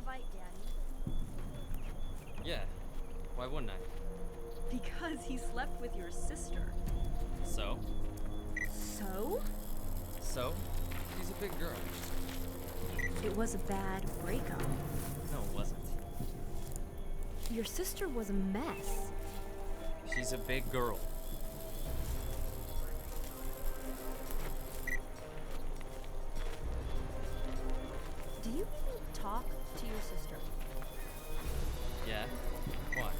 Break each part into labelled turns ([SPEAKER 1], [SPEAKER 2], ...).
[SPEAKER 1] invite Daddy?
[SPEAKER 2] Yeah, why wouldn't I?
[SPEAKER 1] Because he slept with your sister.
[SPEAKER 2] So?
[SPEAKER 1] So?
[SPEAKER 2] So? She's a big girl.
[SPEAKER 1] It was a bad breakup.
[SPEAKER 2] No, it wasn't.
[SPEAKER 1] Your sister was a mess.
[SPEAKER 2] She's a big girl.
[SPEAKER 1] Do you talk to your sister?
[SPEAKER 2] Yeah? Why?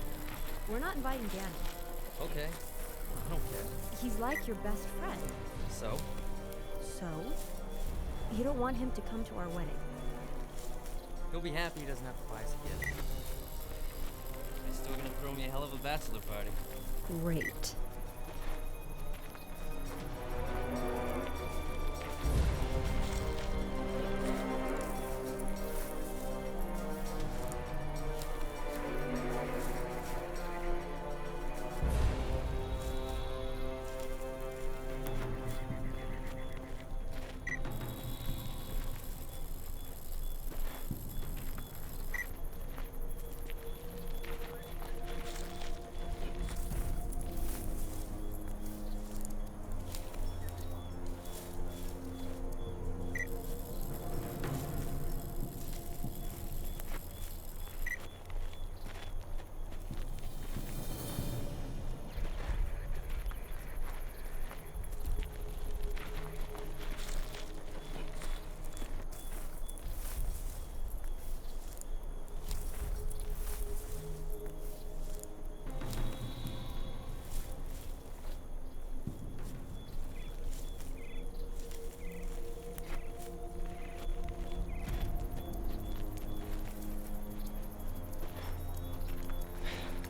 [SPEAKER 1] We're not inviting Danny.
[SPEAKER 2] Okay. I don't care.
[SPEAKER 1] He's like your best friend.
[SPEAKER 2] So?
[SPEAKER 1] So? You don't want him to come to our wedding.
[SPEAKER 2] He'll be happy he doesn't have to buy us a gift. He's still gonna throw me a hell of a bachelor party.
[SPEAKER 1] Great.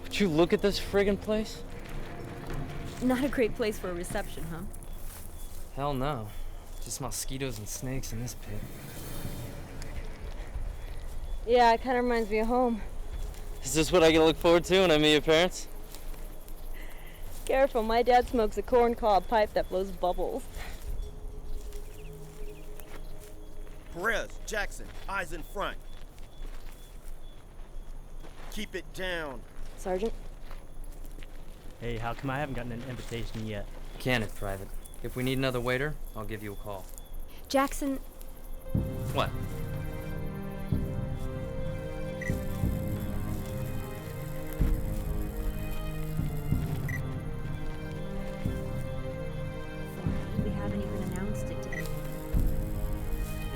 [SPEAKER 2] Would you look at this friggin' place?
[SPEAKER 1] Not a great place for a reception, huh?
[SPEAKER 2] Hell no. Just mosquitoes and snakes in this pit.
[SPEAKER 1] Yeah, it kind of reminds me of home.
[SPEAKER 2] Is this what I can look forward to when I meet your parents?
[SPEAKER 1] Careful, my dad smokes a corncob pipe that blows bubbles.
[SPEAKER 3] Perez, Jackson, eyes in front. Keep it down.
[SPEAKER 1] Sergeant?
[SPEAKER 4] Hey, how come I haven't gotten an invitation yet?
[SPEAKER 2] Can it, Private. If we need another waiter, I'll give you a call.
[SPEAKER 1] Jackson,
[SPEAKER 2] What?
[SPEAKER 1] we haven't even announced it today.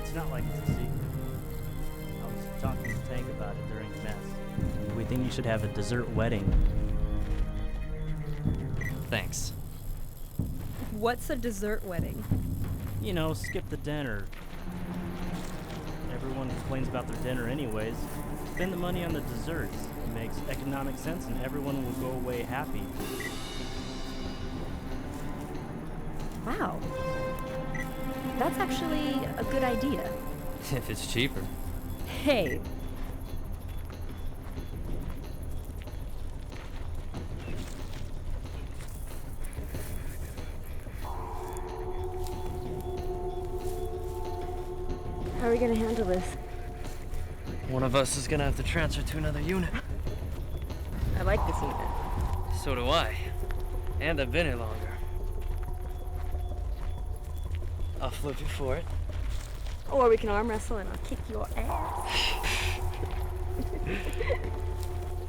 [SPEAKER 4] It's not like it's a secret. I was talking to Tank about it during mess. We think you should have a dessert wedding.
[SPEAKER 2] Thanks.
[SPEAKER 1] What's a dessert wedding?
[SPEAKER 4] You know, skip the dinner. Everyone complains about their dinner anyways. Spend the money on the desserts. It makes economic sense and everyone will go away happy.
[SPEAKER 1] Wow. That's actually a good idea.
[SPEAKER 2] If it's cheaper.
[SPEAKER 1] Hey. How are we gonna handle this?
[SPEAKER 2] One of us is gonna have to transfer to another unit.
[SPEAKER 1] I like this unit.
[SPEAKER 2] So do I. And I've been here longer. I'll flip you for it.
[SPEAKER 1] Or we can arm wrestle and I'll kick your ass.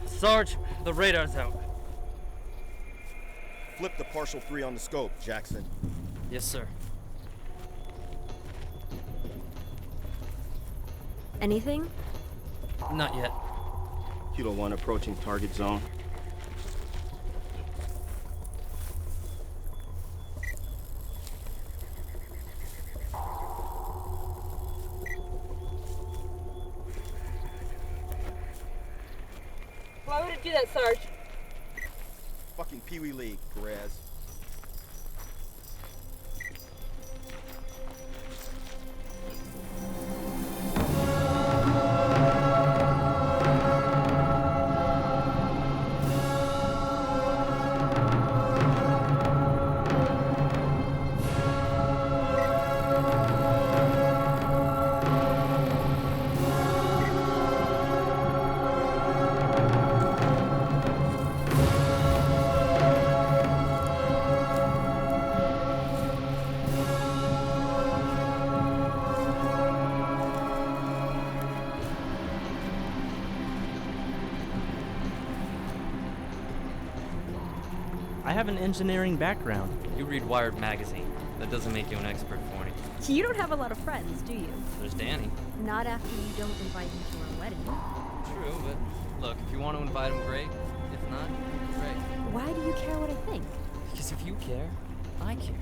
[SPEAKER 2] Sarge, the radar's out.
[SPEAKER 3] Flip the partial 3 on the scope, Jackson.
[SPEAKER 2] Yes, sir.
[SPEAKER 1] Anything?
[SPEAKER 2] Not yet.
[SPEAKER 3] Kilo 1 approaching target zone.
[SPEAKER 1] Why would it do that, Sarge?
[SPEAKER 3] Fucking Pee Wee League, Perez.
[SPEAKER 4] I have an engineering background.
[SPEAKER 2] You read Wired magazine. That doesn't make you an expert, Forney.
[SPEAKER 1] You don't have a lot of friends, do you?
[SPEAKER 2] There's Danny.
[SPEAKER 1] Not after you don't invite him to our wedding.
[SPEAKER 2] True, but look, if you want to invite him, great. If not, great.
[SPEAKER 1] Why do you care what I think?
[SPEAKER 2] Because if you care, I care.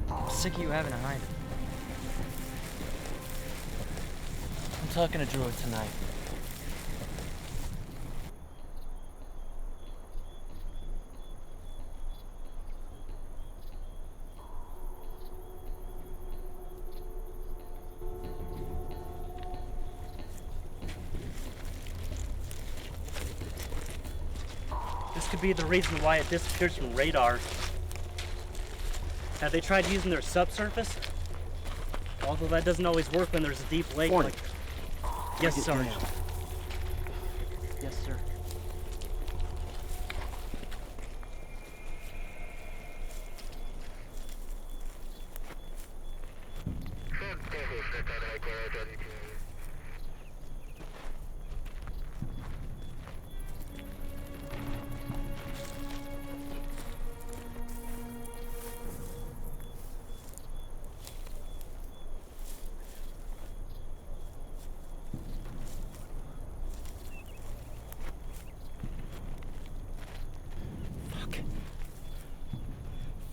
[SPEAKER 2] I'm sick of you having to hide it. I'm talking to Drew tonight.
[SPEAKER 4] This could be the reason why it disappears from radar. Have they tried using their subsurface? Although that doesn't always work when there's a deep lake
[SPEAKER 3] Morning.
[SPEAKER 4] like... Yes, Sergeant. Yes, sir.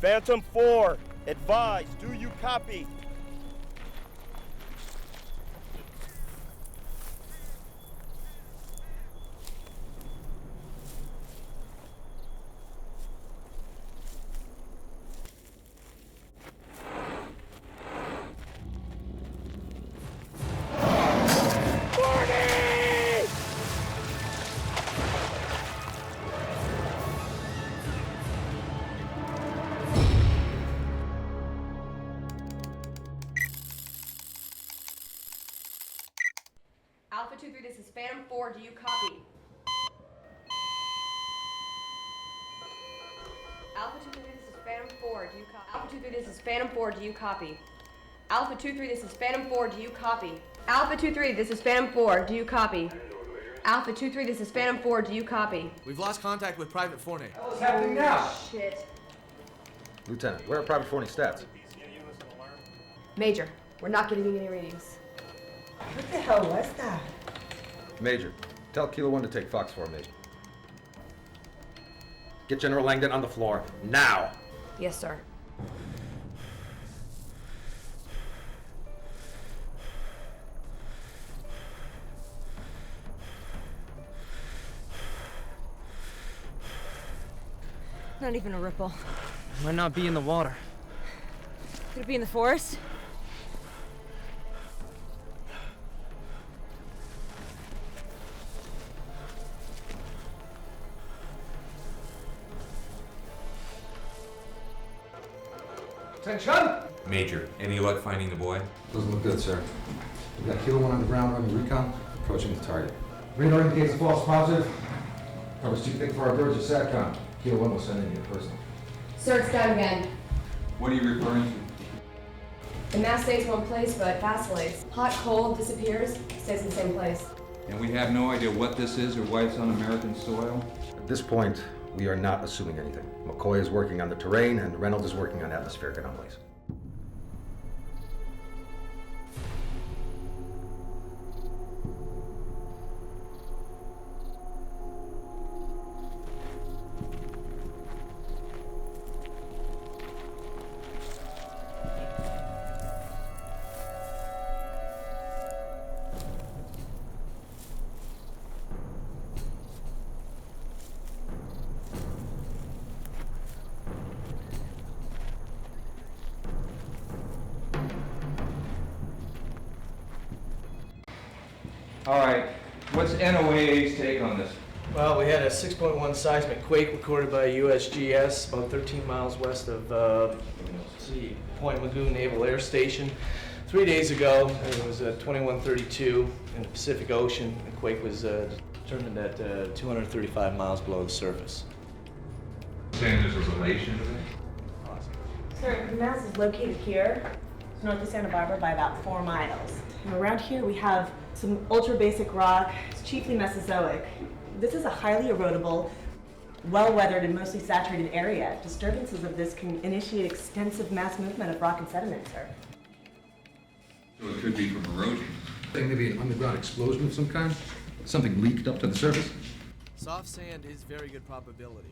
[SPEAKER 3] Phantom 4, advise, do you copy?
[SPEAKER 5] Alpha 2-3, this is Phantom 4, do you copy? Alpha 2-3, this is Phantom 4, do you copy? Alpha 2-3, this is Phantom 4, do you copy? Alpha 2-3, this is Phantom 4, do you copy? Alpha 2-3, this is Phantom 4, do you copy? Alpha 2-3, this is Phantom 4, do you copy?
[SPEAKER 6] We've lost contact with Private Forney.
[SPEAKER 7] What's happening now?
[SPEAKER 5] Shit.
[SPEAKER 7] Lieutenant, where are Private Forney's stats?
[SPEAKER 5] Major, we're not getting any readings.
[SPEAKER 8] What the hell was that?
[SPEAKER 7] Major, tell Kilo 1 to take Fox formation. Get General Langdon on the floor, now!
[SPEAKER 5] Yes, sir.
[SPEAKER 1] Not even a ripple.
[SPEAKER 2] Might not be in the water.
[SPEAKER 1] Could it be in the forest?
[SPEAKER 7] Attention!
[SPEAKER 9] Major, any luck finding the boy?
[SPEAKER 10] Doesn't look good, sir. We got Kilo 1 on the ground running recon, approaching the target. Radar indicates a false positive. Cover's too thick for our birds or SATCOM. Kilo 1 will send in your personal.
[SPEAKER 5] Sir, it's down again.
[SPEAKER 9] What are you referring to?
[SPEAKER 5] The mass stays one place, but vacillates. Hot, cold, disappears, stays in the same place.
[SPEAKER 9] And we have no idea what this is or why it's on American soil?
[SPEAKER 7] At this point, we are not assuming anything. McCoy is working on the terrain, and Reynolds is working on atmospheric anomalies.
[SPEAKER 9] All right, what's NOAA's take on this?
[SPEAKER 6] Well, we had a 6.1 seismic quake recorded by USGS about 13 miles west of, Point Mugu Naval Air Station 3 days ago. It was 21:32 in the Pacific Ocean. The quake was determined at 235 miles below the surface.
[SPEAKER 9] Saying there's a relation to this?
[SPEAKER 8] Sir, the mass is located here, north of Santa Barbara by about 4 miles. And around here we have some ultra-basic rock, it's chiefly Mesozoic. This is a highly erodible, well-weathered and mostly saturated area. Disturbances of this can initiate extensive mass movement of rock and sediment, sir.
[SPEAKER 9] So it could be from erosion.
[SPEAKER 10] Think maybe an underground explosion of some kind? Something leaked up to the surface?
[SPEAKER 6] Soft sand is very good probability.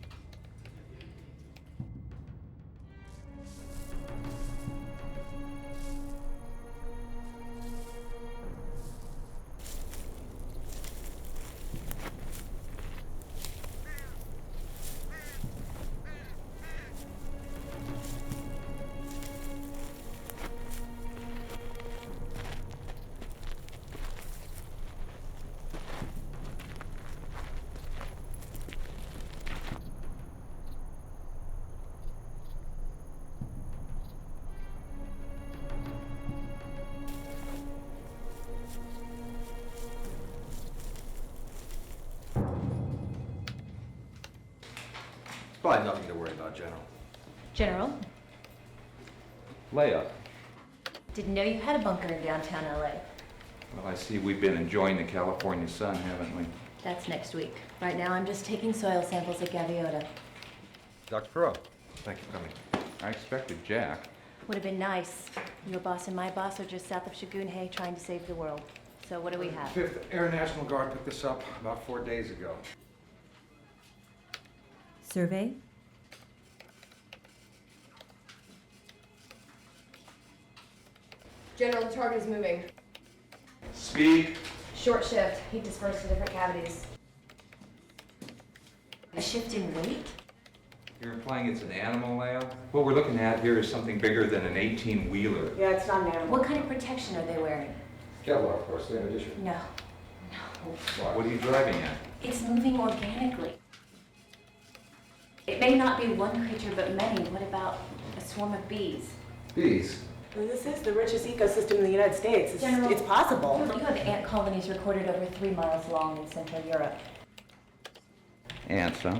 [SPEAKER 7] Probably nothing to worry about, General.
[SPEAKER 5] General,
[SPEAKER 9] Leia.
[SPEAKER 5] didn't know you had a bunker in downtown LA.
[SPEAKER 9] Well, I see we've been enjoying the California sun, haven't we?
[SPEAKER 5] That's next week. Right now, I'm just taking soil samples at Gaviota.
[SPEAKER 7] Dr. Perot, thank you for coming.
[SPEAKER 9] I expected Jack.
[SPEAKER 5] Would have been nice. Your boss and my boss are just south of Shagunhei trying to save the world. So what do we have?
[SPEAKER 10] 5th Air National Guard picked this up about 4 days ago.
[SPEAKER 1] Survey?
[SPEAKER 5] General, the target is moving.
[SPEAKER 9] Speed.
[SPEAKER 5] Short shift. Heat dispersed to different cavities. A shift in weight?
[SPEAKER 9] You're implying it's an animal, Leia? What we're looking at here is something bigger than an 18-wheeler.
[SPEAKER 8] Yeah, it's not an animal.
[SPEAKER 5] What kind of protection are they wearing?
[SPEAKER 10] Kevlar, of course, in addition.
[SPEAKER 5] No. No.
[SPEAKER 9] What are you driving at?
[SPEAKER 5] It's moving organically. It may not be one creature, but many. What about a swarm of bees?
[SPEAKER 10] Bees.
[SPEAKER 8] Well, this is the richest ecosystem in the United States.
[SPEAKER 5] General,
[SPEAKER 8] It's possible.
[SPEAKER 5] You have ant colonies recorded over 3 miles long in Central Europe.
[SPEAKER 9] Ants, huh?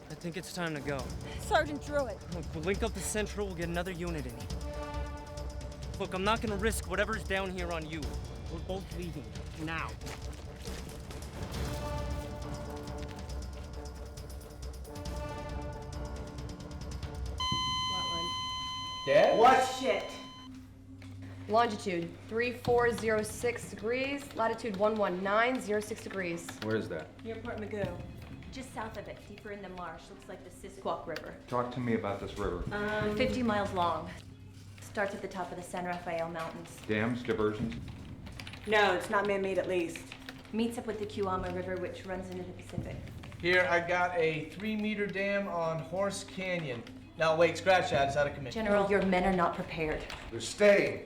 [SPEAKER 2] I think it's time to go.
[SPEAKER 1] Sergeant Druid.
[SPEAKER 2] Look, we'll link up the Central, we'll get another unit in. Look, I'm not gonna risk whatever's down here on you. We're both leaving. Now.
[SPEAKER 6] Dad?
[SPEAKER 8] What? Shit.
[SPEAKER 5] Longitude 3406 degrees, latitude 11906 degrees.
[SPEAKER 7] Where is that?
[SPEAKER 8] Near Port Magoo.
[SPEAKER 5] Just south of it, deeper in the marsh, looks like the SuperCroc River.
[SPEAKER 9] Talk to me about this river.
[SPEAKER 5] 50 miles long. Starts at the top of the San Rafael Mountains.
[SPEAKER 9] Dams, diversions?
[SPEAKER 8] No, it's not man-made at least.
[SPEAKER 5] Meets up with the Kiwama River, which runs into the Pacific.
[SPEAKER 6] Here, I got a 3-meter dam on Horse Canyon. Now wait, scratch that, it's out of commission.
[SPEAKER 5] General, your men are not prepared.
[SPEAKER 10] They're staying.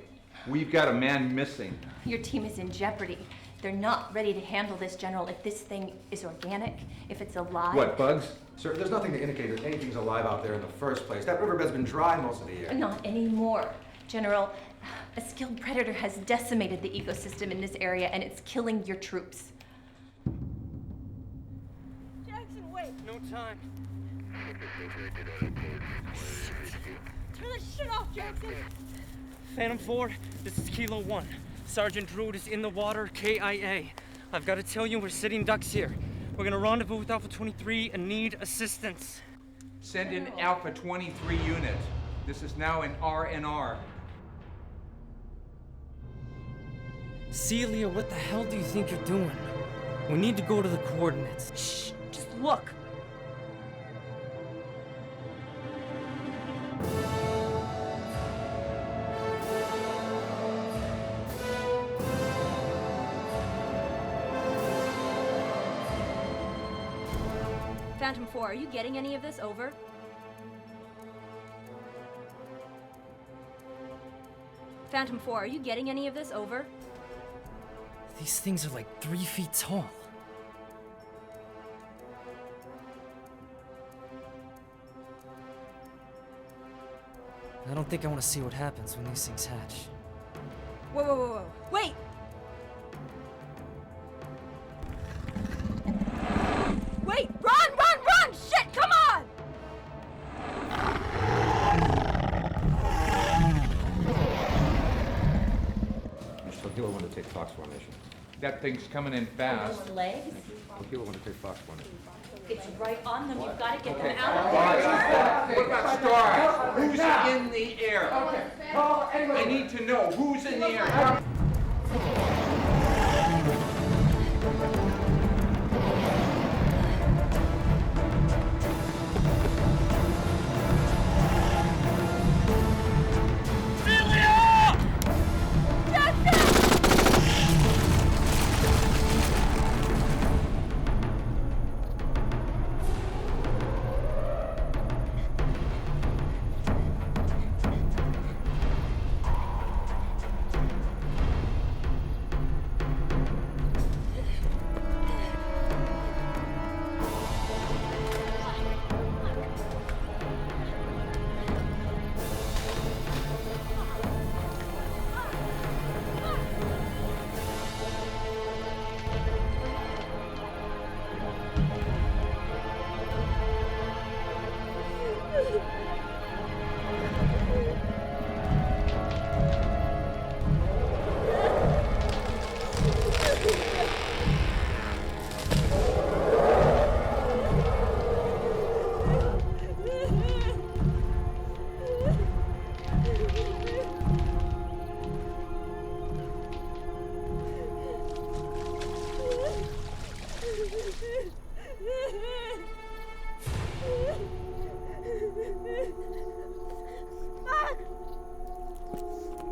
[SPEAKER 9] We've got a man missing.
[SPEAKER 5] Your team is in jeopardy. They're not ready to handle this, General. If this thing is organic, if it's alive...
[SPEAKER 9] What, bugs?
[SPEAKER 7] Sir, there's nothing to indicate that anything's alive out there in the first place. That riverbed's been dry most of the year.
[SPEAKER 5] Not anymore. General, a skilled predator has decimated the ecosystem in this area, and it's killing your troops.
[SPEAKER 1] Jackson, wait.
[SPEAKER 2] No time.
[SPEAKER 1] Turn the shit off, Jackson.
[SPEAKER 2] Phantom 4, this is Kilo 1. Sergeant Druid is in the water, KIA. I've got to tell you, we're sitting ducks here. We're gonna rendezvous with Alpha 23 and need assistance.
[SPEAKER 9] Send in Alpha 23 unit. This is now an RNR.
[SPEAKER 2] Celia, what the hell do you think you're doing? We need to go to the coordinates.
[SPEAKER 1] Shh, just look. Phantom 4, are you getting any of this? Over. Phantom 4, are you getting any of this? Over.
[SPEAKER 2] These things are like 3 feet tall. I don't think I want to see what happens when these things hatch.
[SPEAKER 1] Whoa, whoa, whoa, whoa. Wait! Wait! Run, run, run! Shit, come on!
[SPEAKER 10] Mr. Kilo 1 to take Fox formation.
[SPEAKER 9] That thing's coming in fast.
[SPEAKER 11] Those legs,
[SPEAKER 10] Kilo 1 to take Fox formation.
[SPEAKER 11] it's right on them. You've got to get them out of there.
[SPEAKER 9] What about stars? Who's in the air? I need to know who's in the air.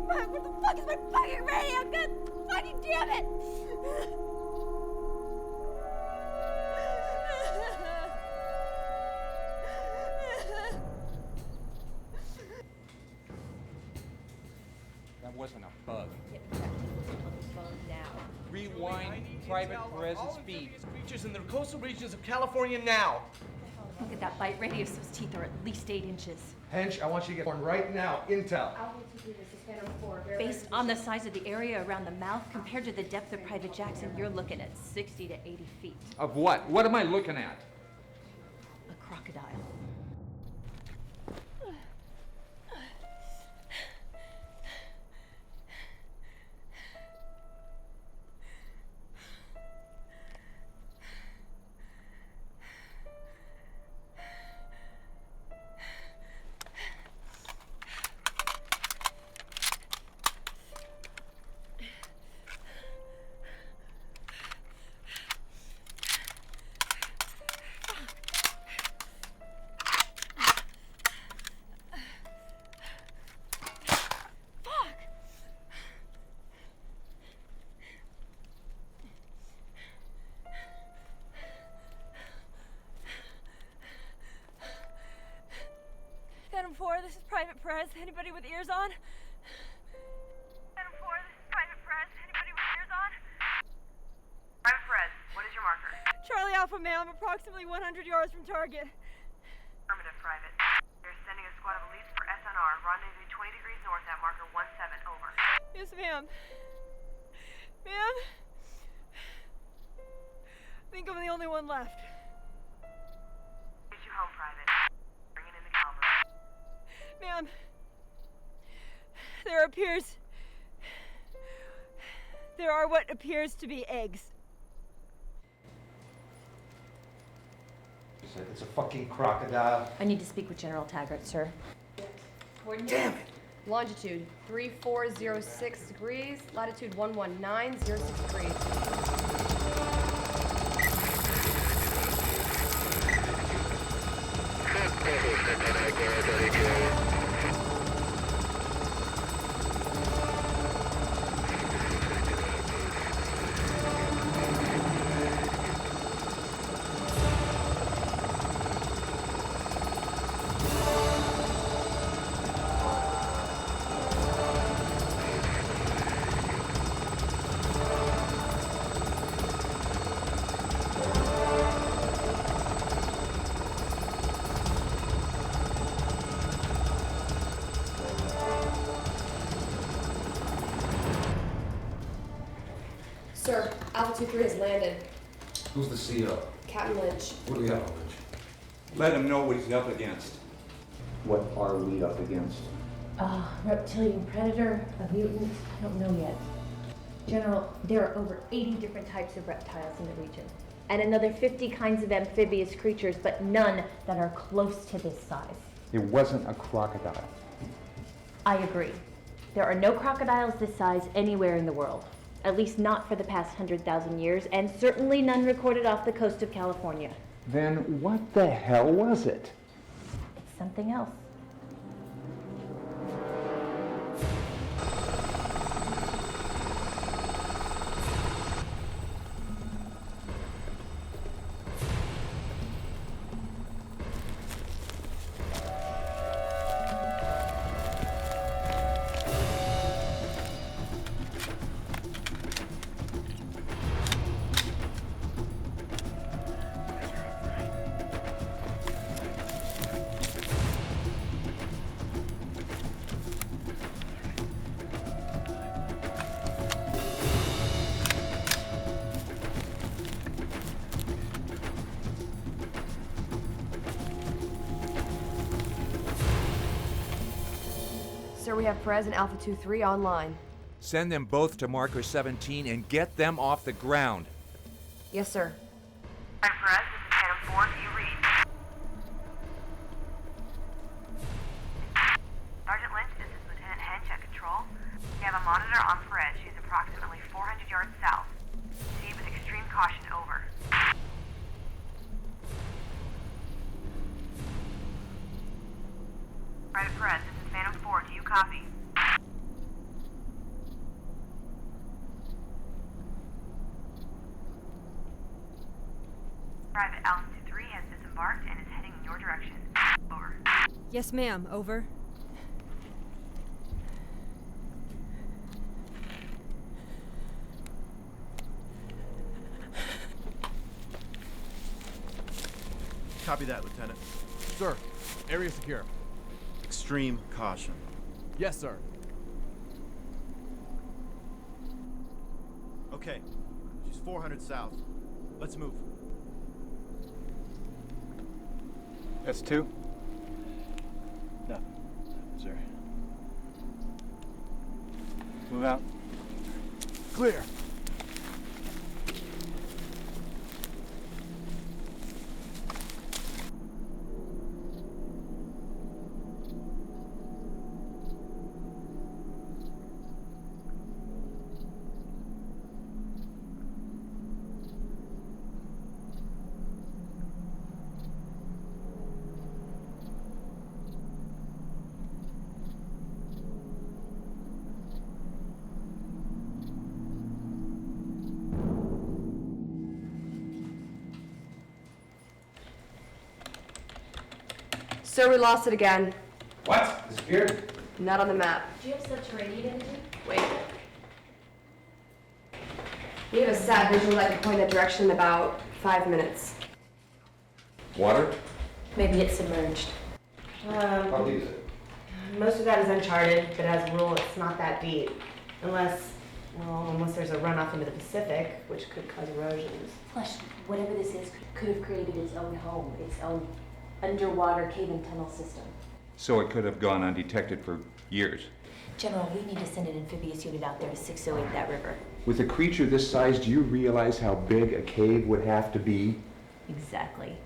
[SPEAKER 1] Fuck, what the fuck is my fucking radio? God fucking damn it!
[SPEAKER 9] That wasn't a bug.
[SPEAKER 5] Get back to the phone now.
[SPEAKER 9] Rewind Private Perez's feet.
[SPEAKER 6] Creatures in the coastal regions of California now.
[SPEAKER 11] Look at that bite radius. Those teeth are at least 8 inches.
[SPEAKER 10] Hench, I want you to get one right now. Intel.
[SPEAKER 11] Based on the size of the area around the mouth compared to the depth of Private Jackson, you're looking at 60 to 80 feet.
[SPEAKER 9] Of what? What am I looking at?
[SPEAKER 11] A crocodile.
[SPEAKER 1] Phantom 4, this is Private Perez. Anybody with ears on? Phantom 4, this is Private Perez. Anybody with ears on?
[SPEAKER 5] Private Perez, what is your marker?
[SPEAKER 1] Charlie Alpha Male, I'm approximately 100 yards from target.
[SPEAKER 5] Affirmative, Private. You're sending a squad of elites for SNR. Rendezvous 20 degrees north at marker 17, over.
[SPEAKER 1] Yes, ma'am. Ma'am? I think I'm the only one left.
[SPEAKER 5] Get you home, Private. Bringing in the cavalry.
[SPEAKER 1] Ma'am, there are what appears to be eggs.
[SPEAKER 10] It's a fucking crocodile.
[SPEAKER 11] I need to speak with General Taggart, sir.
[SPEAKER 6] Damn it!
[SPEAKER 5] Longitude 3406 degrees, latitude 11906 degrees. Sir, Alpha 2-3 has landed.
[SPEAKER 10] Who's the CEO?
[SPEAKER 5] Captain Lynch.
[SPEAKER 10] What do we have on Lynch?
[SPEAKER 9] Let him know what he's up against.
[SPEAKER 12] What are we up against?
[SPEAKER 11] Reptilian predator, a mutant, I don't know yet. General, there are over 80 different types of reptiles in the region, and another 50 kinds of amphibious creatures, but none that are close to this size.
[SPEAKER 12] It wasn't a crocodile.
[SPEAKER 11] I agree. There are no crocodiles this size anywhere in the world, at least not for the past 100,000 years, and certainly none recorded off the coast of California.
[SPEAKER 12] Then what the hell was it?
[SPEAKER 11] It's something else.
[SPEAKER 5] Sir, we have Perez and Alpha 2-3 online.
[SPEAKER 9] Send them both to Marker 17 and get them off the ground.
[SPEAKER 5] Yes, sir.
[SPEAKER 1] I'm Perez, this is Phantom 4, do you read? Sergeant Lynch, this is Lieutenant Hench at Control. We have a monitor on Perez. She's approximately 400 yards south. Proceed with extreme caution, over. Private Perez, this is Phantom 4, do you copy? Private Alpha 2-3 has disembarked and is heading in your direction. Over. Yes, ma'am. Over.
[SPEAKER 3] Copy that, Lieutenant.
[SPEAKER 6] Sir, area secure.
[SPEAKER 3] Extreme caution.
[SPEAKER 6] Yes, sir.
[SPEAKER 3] Okay, she's 400 south. Let's move.
[SPEAKER 12] S2?
[SPEAKER 2] No, sir. Move out.
[SPEAKER 6] Clear.
[SPEAKER 5] Sir, we lost it again.
[SPEAKER 10] What? Disappeared?
[SPEAKER 5] Not on the map.
[SPEAKER 11] Do you have subterranean energy?
[SPEAKER 5] Wait. We have a sat visual that can point that direction in about 5 minutes.
[SPEAKER 10] Water?
[SPEAKER 11] Maybe it's submerged.
[SPEAKER 10] How deep is it?
[SPEAKER 8] Most of that is uncharted, but as a rule, it's not that deep. Unless there's a runoff into the Pacific, which could cause erosions.
[SPEAKER 11] Plus, whatever this is could have created its own home, its own underwater cave and tunnel system.
[SPEAKER 9] So it could have gone undetected for years.
[SPEAKER 11] General, we need to send an amphibious unit out there to 608 that river.
[SPEAKER 12] With a creature this size, do you realize how big a cave would have to be?
[SPEAKER 11] Exactly.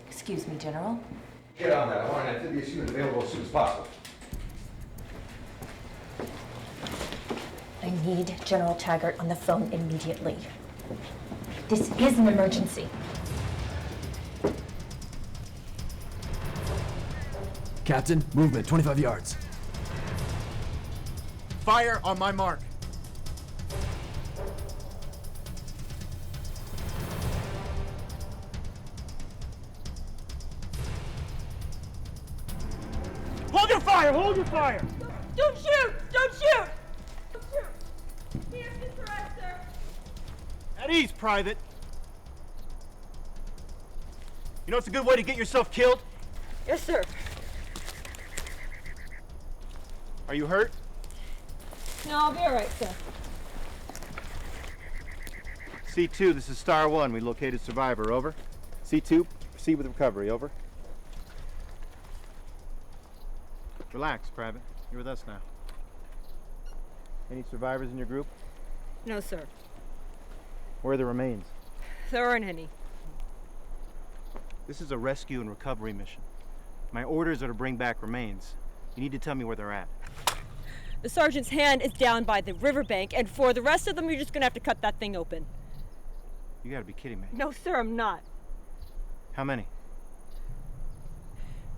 [SPEAKER 11] Excuse me, General.
[SPEAKER 7] Get on that. I want an amphibious unit available as soon as possible.
[SPEAKER 11] I need General Taggart on the phone immediately. This is an emergency.
[SPEAKER 6] Captain, movement, 25 yards. Fire on my mark.
[SPEAKER 2] Hold your fire! Hold your fire!
[SPEAKER 1] Don't shoot! Don't shoot! Don't shoot! Here's Mr. Esther!
[SPEAKER 2] At ease, Private. You know it's a good way to get yourself killed?
[SPEAKER 1] Yes, sir.
[SPEAKER 2] Are you hurt?
[SPEAKER 1] No, I'll be all right, sir.
[SPEAKER 3] C2, this is Star 1. We located survivor, over. C2, proceed with recovery, over. Relax, Private. You're with us now. Any survivors in your group?
[SPEAKER 5] No, sir.
[SPEAKER 3] Where are the remains?
[SPEAKER 5] There aren't any.
[SPEAKER 3] This is a rescue and recovery mission. My orders are to bring back remains. You need to tell me where they're at.
[SPEAKER 5] The sergeant's hand is down by the riverbank, and for the rest of them, you're just gonna have to cut that thing open.
[SPEAKER 3] You gotta be kidding me.
[SPEAKER 5] No, sir, I'm not.
[SPEAKER 3] How many?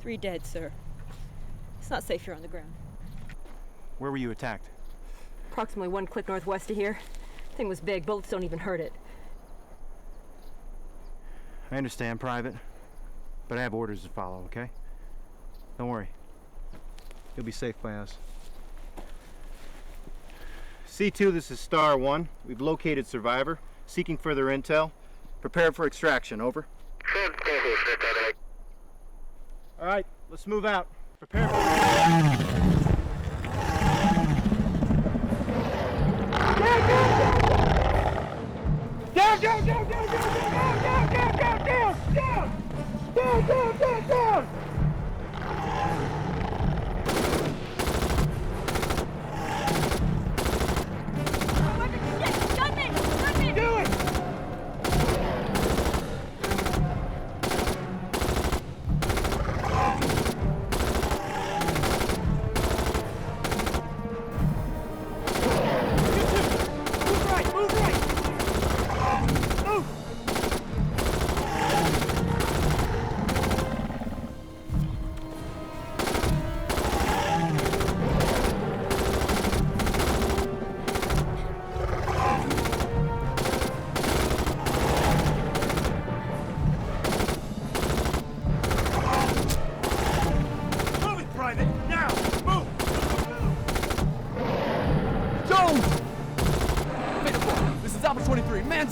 [SPEAKER 5] 3 dead, sir. It's not safe here on the ground.
[SPEAKER 3] Where were you attacked?
[SPEAKER 5] Approximately 1 click northwest of here. Thing was big, bullets don't even hurt it.
[SPEAKER 3] I understand, Private, but I have orders to follow, okay? Don't worry. You'll be safe by us. C2, this is Star 1. We've located survivor. Seeking further intel. Prepared for extraction, over. All right, let's move out. Prepare for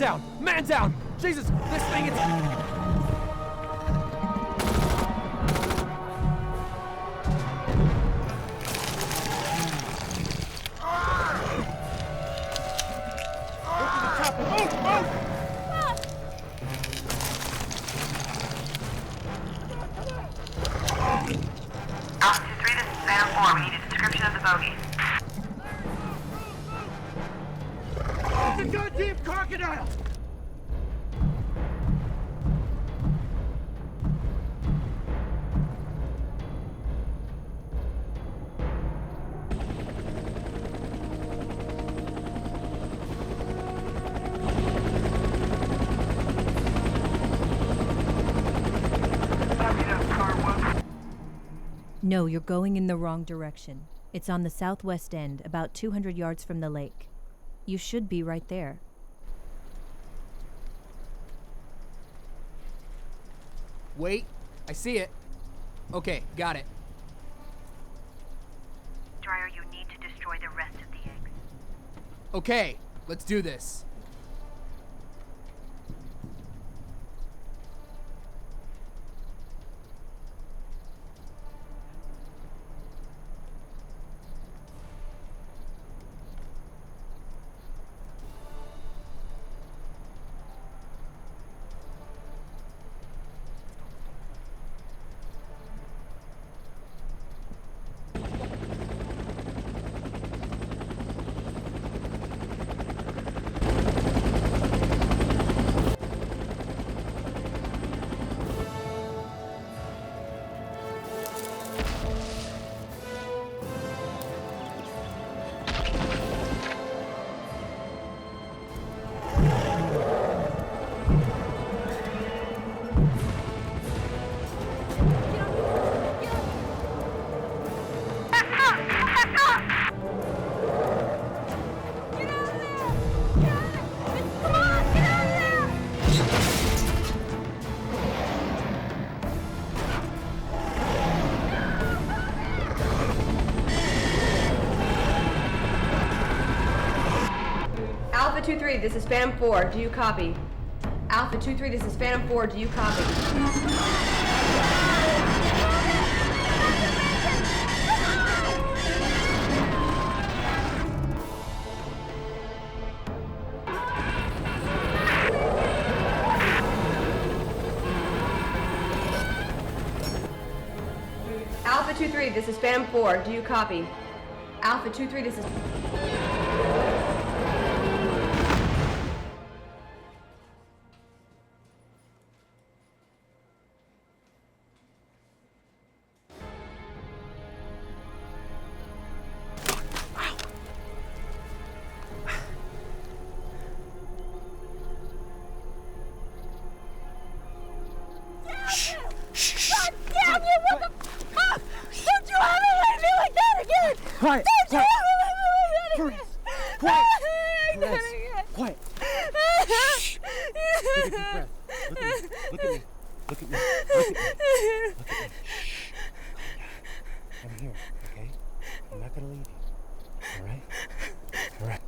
[SPEAKER 3] down!
[SPEAKER 13] Man down! Jesus, this thing is...
[SPEAKER 1] Alpha 2-3, this is Phantom 4. We need a description of the bogey.
[SPEAKER 13] The goddamn crocodile!
[SPEAKER 14] No, you're going in the wrong direction. It's on the southwest end, about 200 yards from the lake. You should be right there.
[SPEAKER 13] Wait, I see it. Okay, got it.
[SPEAKER 1] Dryer, you need to destroy the rest of the eggs.
[SPEAKER 13] Okay, let's do this.
[SPEAKER 5] Alpha 2-3, this is Phantom 4. Do you copy? Alpha 2-3, this is Phantom 4. Do you copy? 2-3, this is Phantom 4. Do you copy? Alpha 2-3, this is...
[SPEAKER 3] Quiet! Quiet! Quiet! Quiet! Quiet! Shh! Take a deep breath. Look at me. Look at me. Look at me. Look at me. Look at me. Shh. I'm here, okay? I'm not gonna leave you. All right? All right.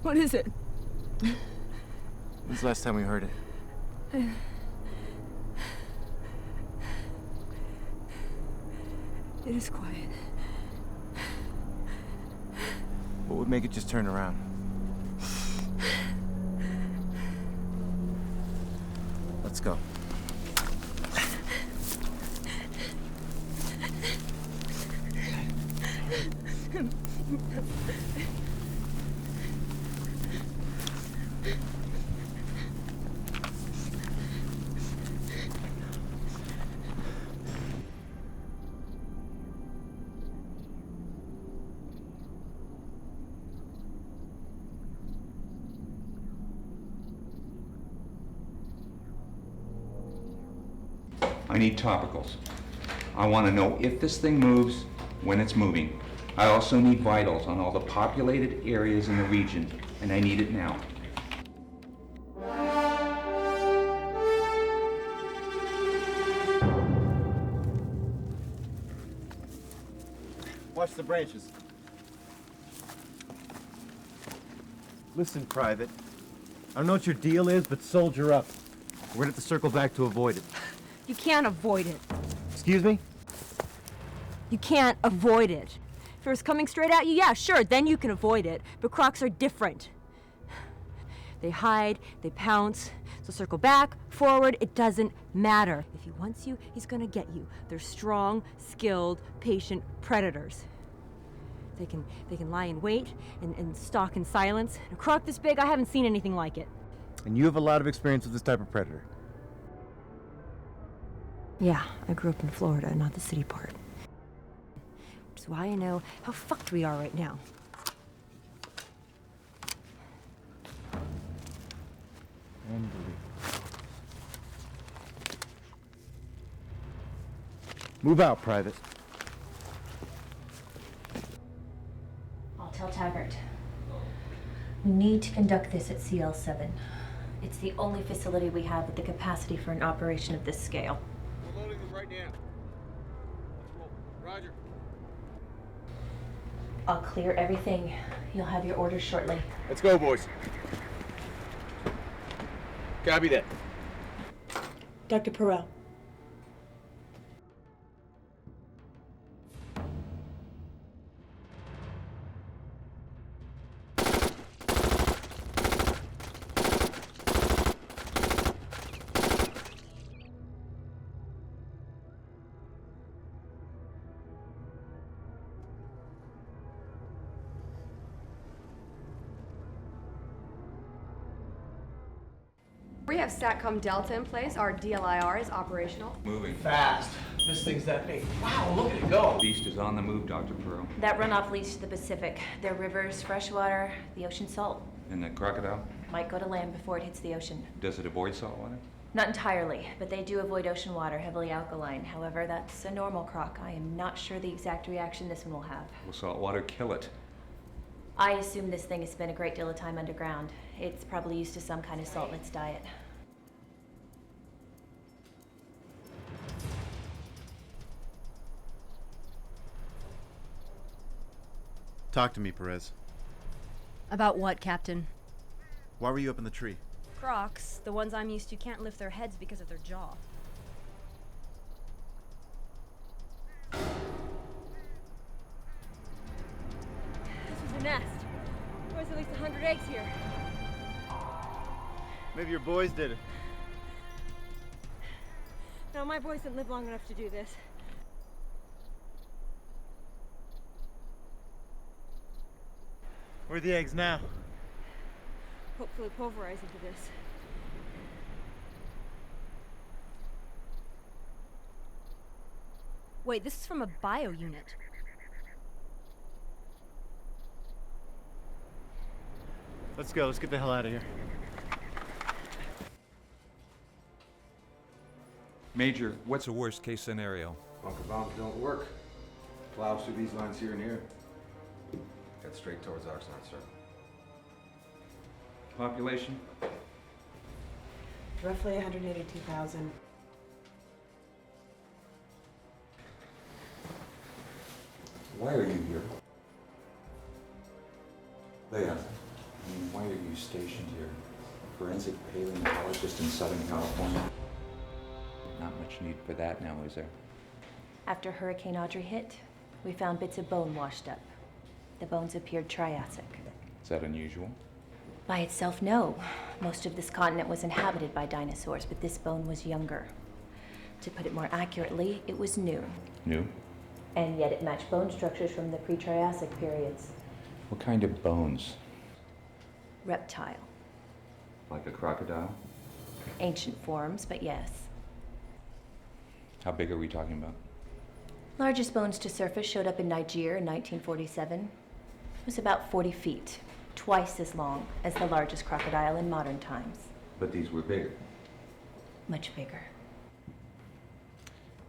[SPEAKER 5] What is it?
[SPEAKER 3] When's the last time we heard it?
[SPEAKER 5] It is quiet.
[SPEAKER 3] What would make it just turn around? Let's go.
[SPEAKER 9] I need topicals. I want to know if this thing moves, when it's moving. I also need vitals on all the populated areas in the region, and I need it now.
[SPEAKER 3] Watch the branches. Listen, Private. I don't know what your deal is, but soldier up. We're gonna have to circle back to avoid it.
[SPEAKER 5] You can't avoid it.
[SPEAKER 3] Excuse me?
[SPEAKER 5] You can't avoid it. If it was coming straight at you, yeah, sure, then you can avoid it. But crocs are different. They hide, they pounce, so circle back, forward, it doesn't matter. If he wants you, he's gonna get you. They're strong, skilled, patient predators. They can lie in wait and stalk in silence. A croc this big, I haven't seen anything like it.
[SPEAKER 3] And you have a lot of experience with this type of predator.
[SPEAKER 5] Yeah, I grew up in Florida, not the city part. Which is why I know how fucked we are right now.
[SPEAKER 3] Move out, Private.
[SPEAKER 11] I'll tell Taggart. We need to conduct this at CL7. It's the only facility we have with the capacity for an operation of this scale.
[SPEAKER 10] We're loading them right now. Let's roll. Roger.
[SPEAKER 11] I'll clear everything. You'll have your orders shortly.
[SPEAKER 10] Let's go, boys. Copy that.
[SPEAKER 8] Dr. Perot.
[SPEAKER 5] We have SATCOM Delta in place. Our DLIR is operational.
[SPEAKER 9] Moving.
[SPEAKER 6] Fast. This thing's that big. Wow, look at it go.
[SPEAKER 9] Beast is on the move, Dr. Perot.
[SPEAKER 11] That runoff leads to the Pacific. There are rivers, freshwater, the ocean salt.
[SPEAKER 9] And the crocodile?
[SPEAKER 11] Might go to land before it hits the ocean.
[SPEAKER 9] Does it avoid salt water?
[SPEAKER 11] Not entirely, but they do avoid ocean water, heavily alkaline. However, that's a normal croc. I am not sure the exact reaction this one will have.
[SPEAKER 9] Will salt water kill it?
[SPEAKER 11] I assume this thing has spent a great deal of time underground. It's probably used to some kind of salt in its diet.
[SPEAKER 3] Talk to me, Perez.
[SPEAKER 15] About what, Captain?
[SPEAKER 3] Why were you up in the tree?
[SPEAKER 15] Crocs, the ones I'm used to, can't lift their heads because of their jaw. This was a nest. There was at least 100 eggs here.
[SPEAKER 3] Maybe your boys did it.
[SPEAKER 15] No, my boys didn't live long enough to do this.
[SPEAKER 3] Where are the eggs now?
[SPEAKER 15] Hopefully pulverize into this. Wait, this is from a bio unit.
[SPEAKER 3] Let's go. Let's get the hell out of here.
[SPEAKER 9] Major, what's the worst case scenario?
[SPEAKER 7] Bunker bombs don't work. Plows through these lines here and here. Get straight towards Oxnard, sir.
[SPEAKER 9] Population?
[SPEAKER 8] Roughly 182,000.
[SPEAKER 9] Why are you here? Leah, I mean, why are you stationed here? Forensic paleontologist in Southern California? Not much need for that now, is there?
[SPEAKER 14] After Hurricane Audrey hit, we found bits of bone washed up. The bones appeared Triassic.
[SPEAKER 9] Is that unusual?
[SPEAKER 14] By itself, no. Most of this continent was inhabited by dinosaurs, but this bone was younger. To put it more accurately, it was new.
[SPEAKER 9] New?
[SPEAKER 14] And yet it matched bone structures from the pre-Triassic periods.
[SPEAKER 9] What kind of bones?
[SPEAKER 14] Reptile.
[SPEAKER 9] Like a crocodile?
[SPEAKER 14] Ancient forms, but yes.
[SPEAKER 9] How big are we talking about?
[SPEAKER 14] Largest bones to surface showed up in Niger in 1947. It was about 40 feet, twice as long as the largest crocodile in modern times.
[SPEAKER 9] But these were bigger.
[SPEAKER 14] Much bigger.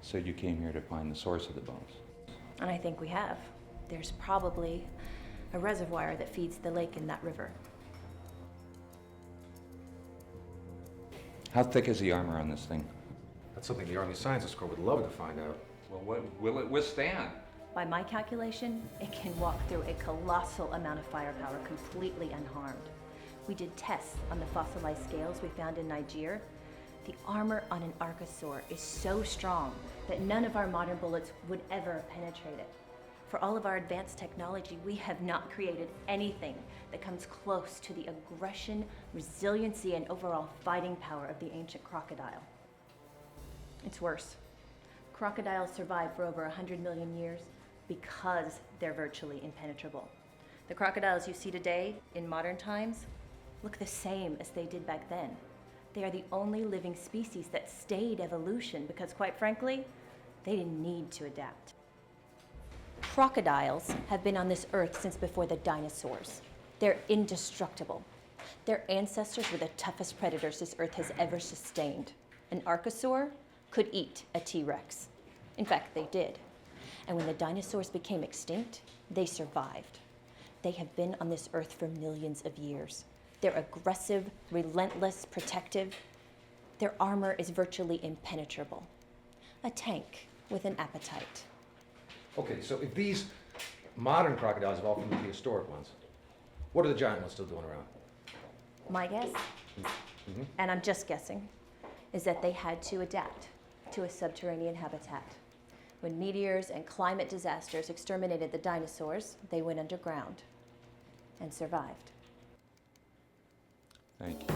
[SPEAKER 9] So you came here to find the source of the bones?
[SPEAKER 14] And I think we have. There's probably a reservoir that feeds the lake in that river.
[SPEAKER 9] How thick is the armor on this thing?
[SPEAKER 7] That's something the Army Sciences Corps would love to find out.
[SPEAKER 9] Well, what will it withstand?
[SPEAKER 14] By my calculation, it can walk through a colossal amount of firepower completely unharmed. We did tests on the fossilized scales we found in Niger. The armor on an archosaur is so strong that none of our modern bullets would ever penetrate it. For all of our advanced technology, we have not created anything that comes close to the aggression, resiliency, and overall fighting power of the ancient crocodile. It's worse. Crocodiles survive for over 100 million years because they're virtually impenetrable. The crocodiles you see today in modern times look the same as they did back then. They are the only living species that stayed evolution because, quite frankly, they didn't need to adapt. Crocodiles have been on this earth since before the dinosaurs. They're indestructible. Their ancestors were the toughest predators this earth has ever sustained. An archosaur could eat a T-Rex. In fact, they did. And when the dinosaurs became extinct, they survived. They have been on this earth for millions of years. They're aggressive, relentless, protective. Their armor is virtually impenetrable. A tank with an appetite.
[SPEAKER 7] Okay, so if these modern crocodiles evolved from the prehistoric ones, what are the giant ones still doing around?
[SPEAKER 14] My guess, and I'm just guessing, is that they had to adapt to a subterranean habitat. When meteors and climate disasters exterminated the dinosaurs, they went underground and survived.
[SPEAKER 9] Thank you.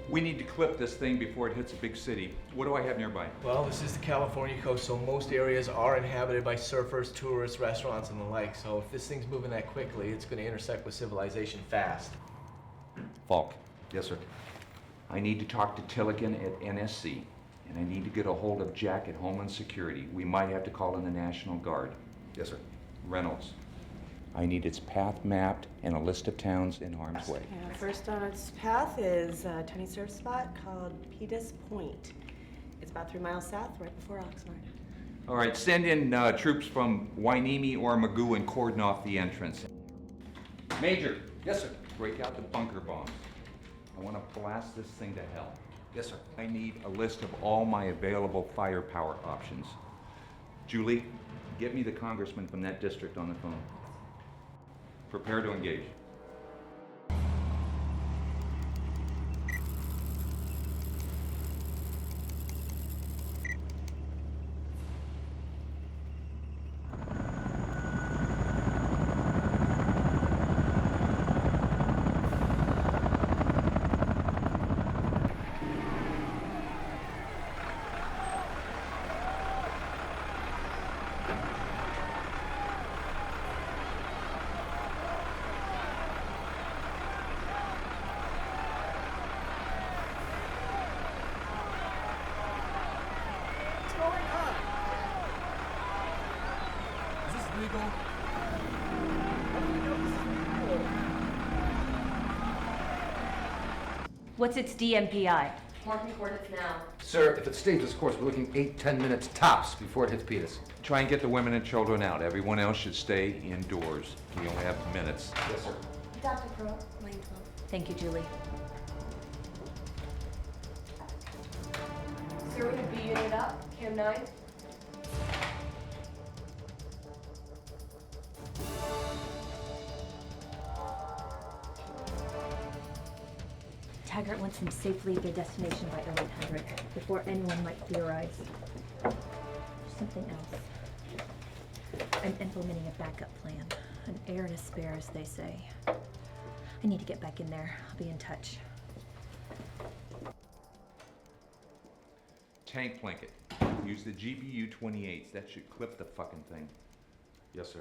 [SPEAKER 9] We need to clip this thing before it hits a big city. What do I have nearby?
[SPEAKER 6] Well, this is the California coast, so most areas are inhabited by surfers, tourists, restaurants, and the like. So if this thing's moving that quickly, it's going to intersect with civilization fast.
[SPEAKER 9] Falk.
[SPEAKER 7] Yes, sir.
[SPEAKER 9] I need to talk to Tilligan at NSC, and I need to get a hold of Jack at Homeland Security. We might have to call in the National Guard.
[SPEAKER 7] Yes, sir.
[SPEAKER 9] Reynolds. I need its path mapped and a list of towns in harm's way.
[SPEAKER 8] Yeah, first on its path is a tiny surf spot called Pettus Point. It's about 3 miles south, right before Oxnard.
[SPEAKER 9] All right, send in troops from Hueneme or Magoo and cordon off the entrance. Major.
[SPEAKER 7] Yes, sir.
[SPEAKER 9] Break out the bunker bombs. I want to blast this thing to hell.
[SPEAKER 7] Yes, sir.
[SPEAKER 9] I need a list of all my available firepower options. Julie, get me the congressman from that district on the phone. Prepare to engage.
[SPEAKER 14] What's its DMPI?
[SPEAKER 5] Marking coordinates now.
[SPEAKER 7] Sir, if it stays this course, we're looking 8-10 minutes tops before it hits Petus.
[SPEAKER 9] Try and get the women and children out. Everyone else should stay indoors. We only have minutes.
[SPEAKER 7] Yes, sir.
[SPEAKER 11] Dr. Crow, lane 12.
[SPEAKER 14] Thank you, Julie.
[SPEAKER 5] Sir, we have B unit up. Cam 9.
[SPEAKER 14] Taggart wants them safely to their destination by early Hendrick, before anyone might theorize. There's something else. I'm implementing a backup plan. An heir and a spare, as they say. I need to get back in there. I'll be in touch.
[SPEAKER 9] Tank blanket. Use the GBU 28s. That should clip the fucking thing.
[SPEAKER 7] Yes, sir.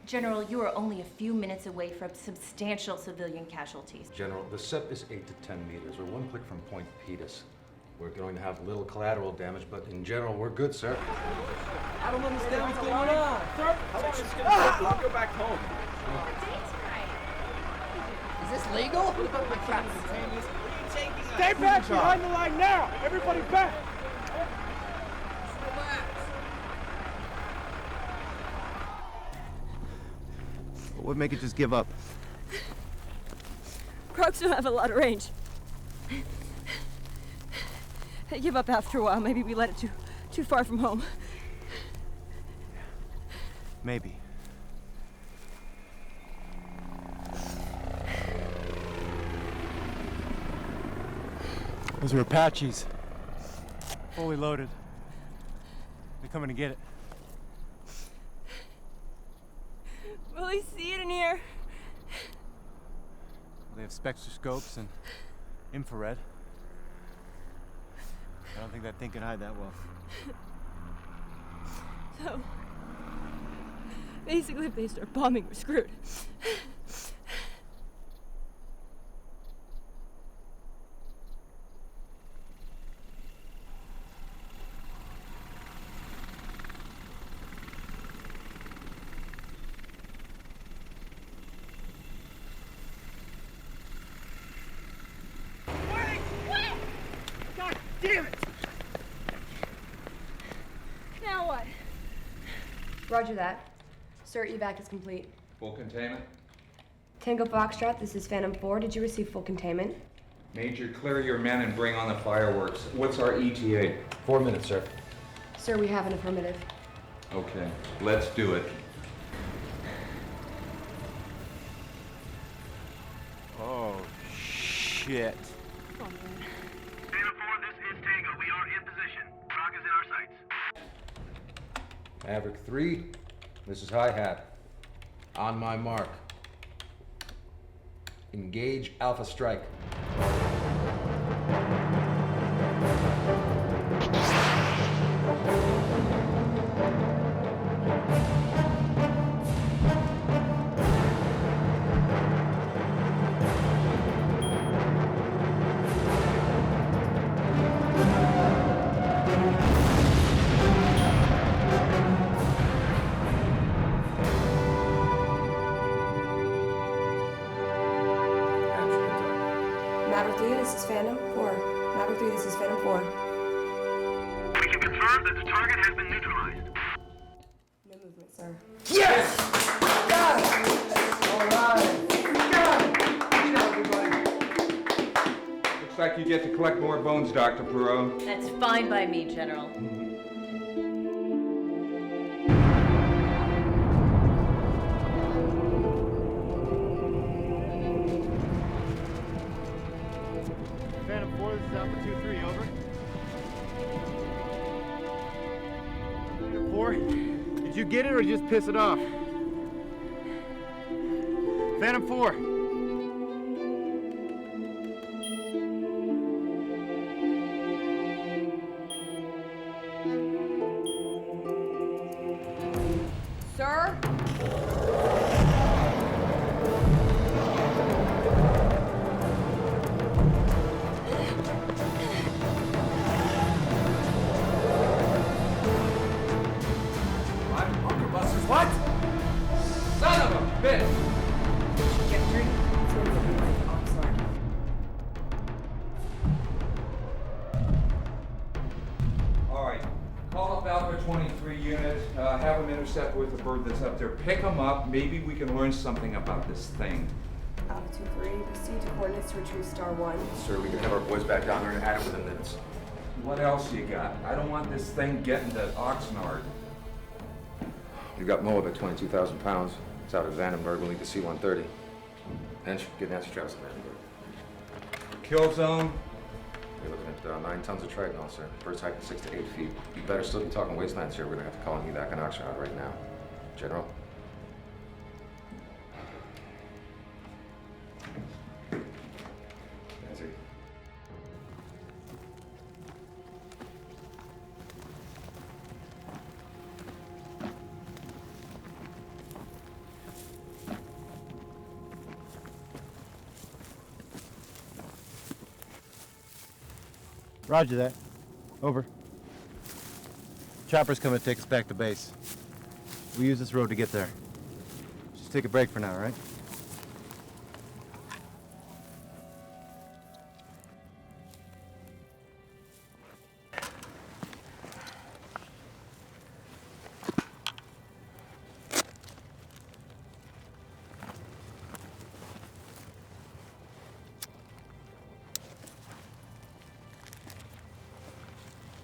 [SPEAKER 14] General, you are only a few minutes away from substantial civilian casualties.
[SPEAKER 7] General, the SEP is 8 to 10 meters. We're one click from Point Petus. We're going to have little collateral damage, but in general, we're good, sir.
[SPEAKER 2] I don't understand what's going on. Sir, I'll go back home.
[SPEAKER 13] Is this legal?
[SPEAKER 2] Stay back behind the line now! Everybody back!
[SPEAKER 3] What would make it just give up?
[SPEAKER 15] Crocs don't have a lot of range. They give up after a while. Maybe we let it too far from home.
[SPEAKER 3] Maybe. Those are Apaches. Fully loaded. They're coming to get it.
[SPEAKER 15] Will he see it in here?
[SPEAKER 3] They have spectroscopes and infrared. I don't think that thing can hide that well.
[SPEAKER 15] So, basically, if they start bombing, we're screwed.
[SPEAKER 2] Damn it!
[SPEAKER 15] Now what?
[SPEAKER 5] Roger that. Sir, evac is complete.
[SPEAKER 9] Full containment?
[SPEAKER 5] Tango Foxtrot, this is Phantom 4. Did you receive full containment?
[SPEAKER 9] Major, clear your men and bring on the fireworks. What's our ETA?
[SPEAKER 7] 4 minutes, sir.
[SPEAKER 5] Sir, we have an affirmative.
[SPEAKER 9] Okay, let's do it.
[SPEAKER 3] Oh, shit.
[SPEAKER 15] Come on, man.
[SPEAKER 16] Phantom 4, this is Tango. We are in position. Croc is in our sights.
[SPEAKER 7] Maverick 3, this is Hi-Hat. On my mark. Engage Alpha Strike.
[SPEAKER 5] Maverick 3, this is Phantom 4. Maverick 3, this is Phantom 4.
[SPEAKER 16] We can confirm that the target has been neutralized.
[SPEAKER 5] No movement, sir.
[SPEAKER 2] Yes!
[SPEAKER 9] back, you get to collect more bones, Dr. Perot.
[SPEAKER 14] That's fine by me, General.
[SPEAKER 3] Phantom 4, this is Alpha 2-3, over. Phantom 4, did you get it or just piss it off? Phantom 4.
[SPEAKER 5] Sir?
[SPEAKER 6] What? Son of a bitch!
[SPEAKER 8] Trajectory. It's going to be like onslaught.
[SPEAKER 9] All right, call up Alpha 23 unit, have them intercept with the bird that's up there. Pick them up, maybe we can learn something about this thing.
[SPEAKER 5] Alpha 2-3, proceed to coordinates to retrieve star 1.
[SPEAKER 10] Sir, we can have our boys back down there and at it within minutes.
[SPEAKER 9] What else you got? I don't want this thing getting to Oxnard.
[SPEAKER 10] We've got Moab at 22,000 pounds. It's out of Vandenberg. We'll need the C-130. And get Nancy Travis at Vandenberg.
[SPEAKER 9] Kill zone?
[SPEAKER 10] You're looking at 9 tons of tritonol, sir. Bird's height is 6 to 8 feet. You better still be talking wastelands here. We're gonna have to call on evac and Oxnard right now. General? Nancy.
[SPEAKER 3] Roger that. Over. Chopper's coming to take us back to base. We use this road to get there. Just take a break for now, all right?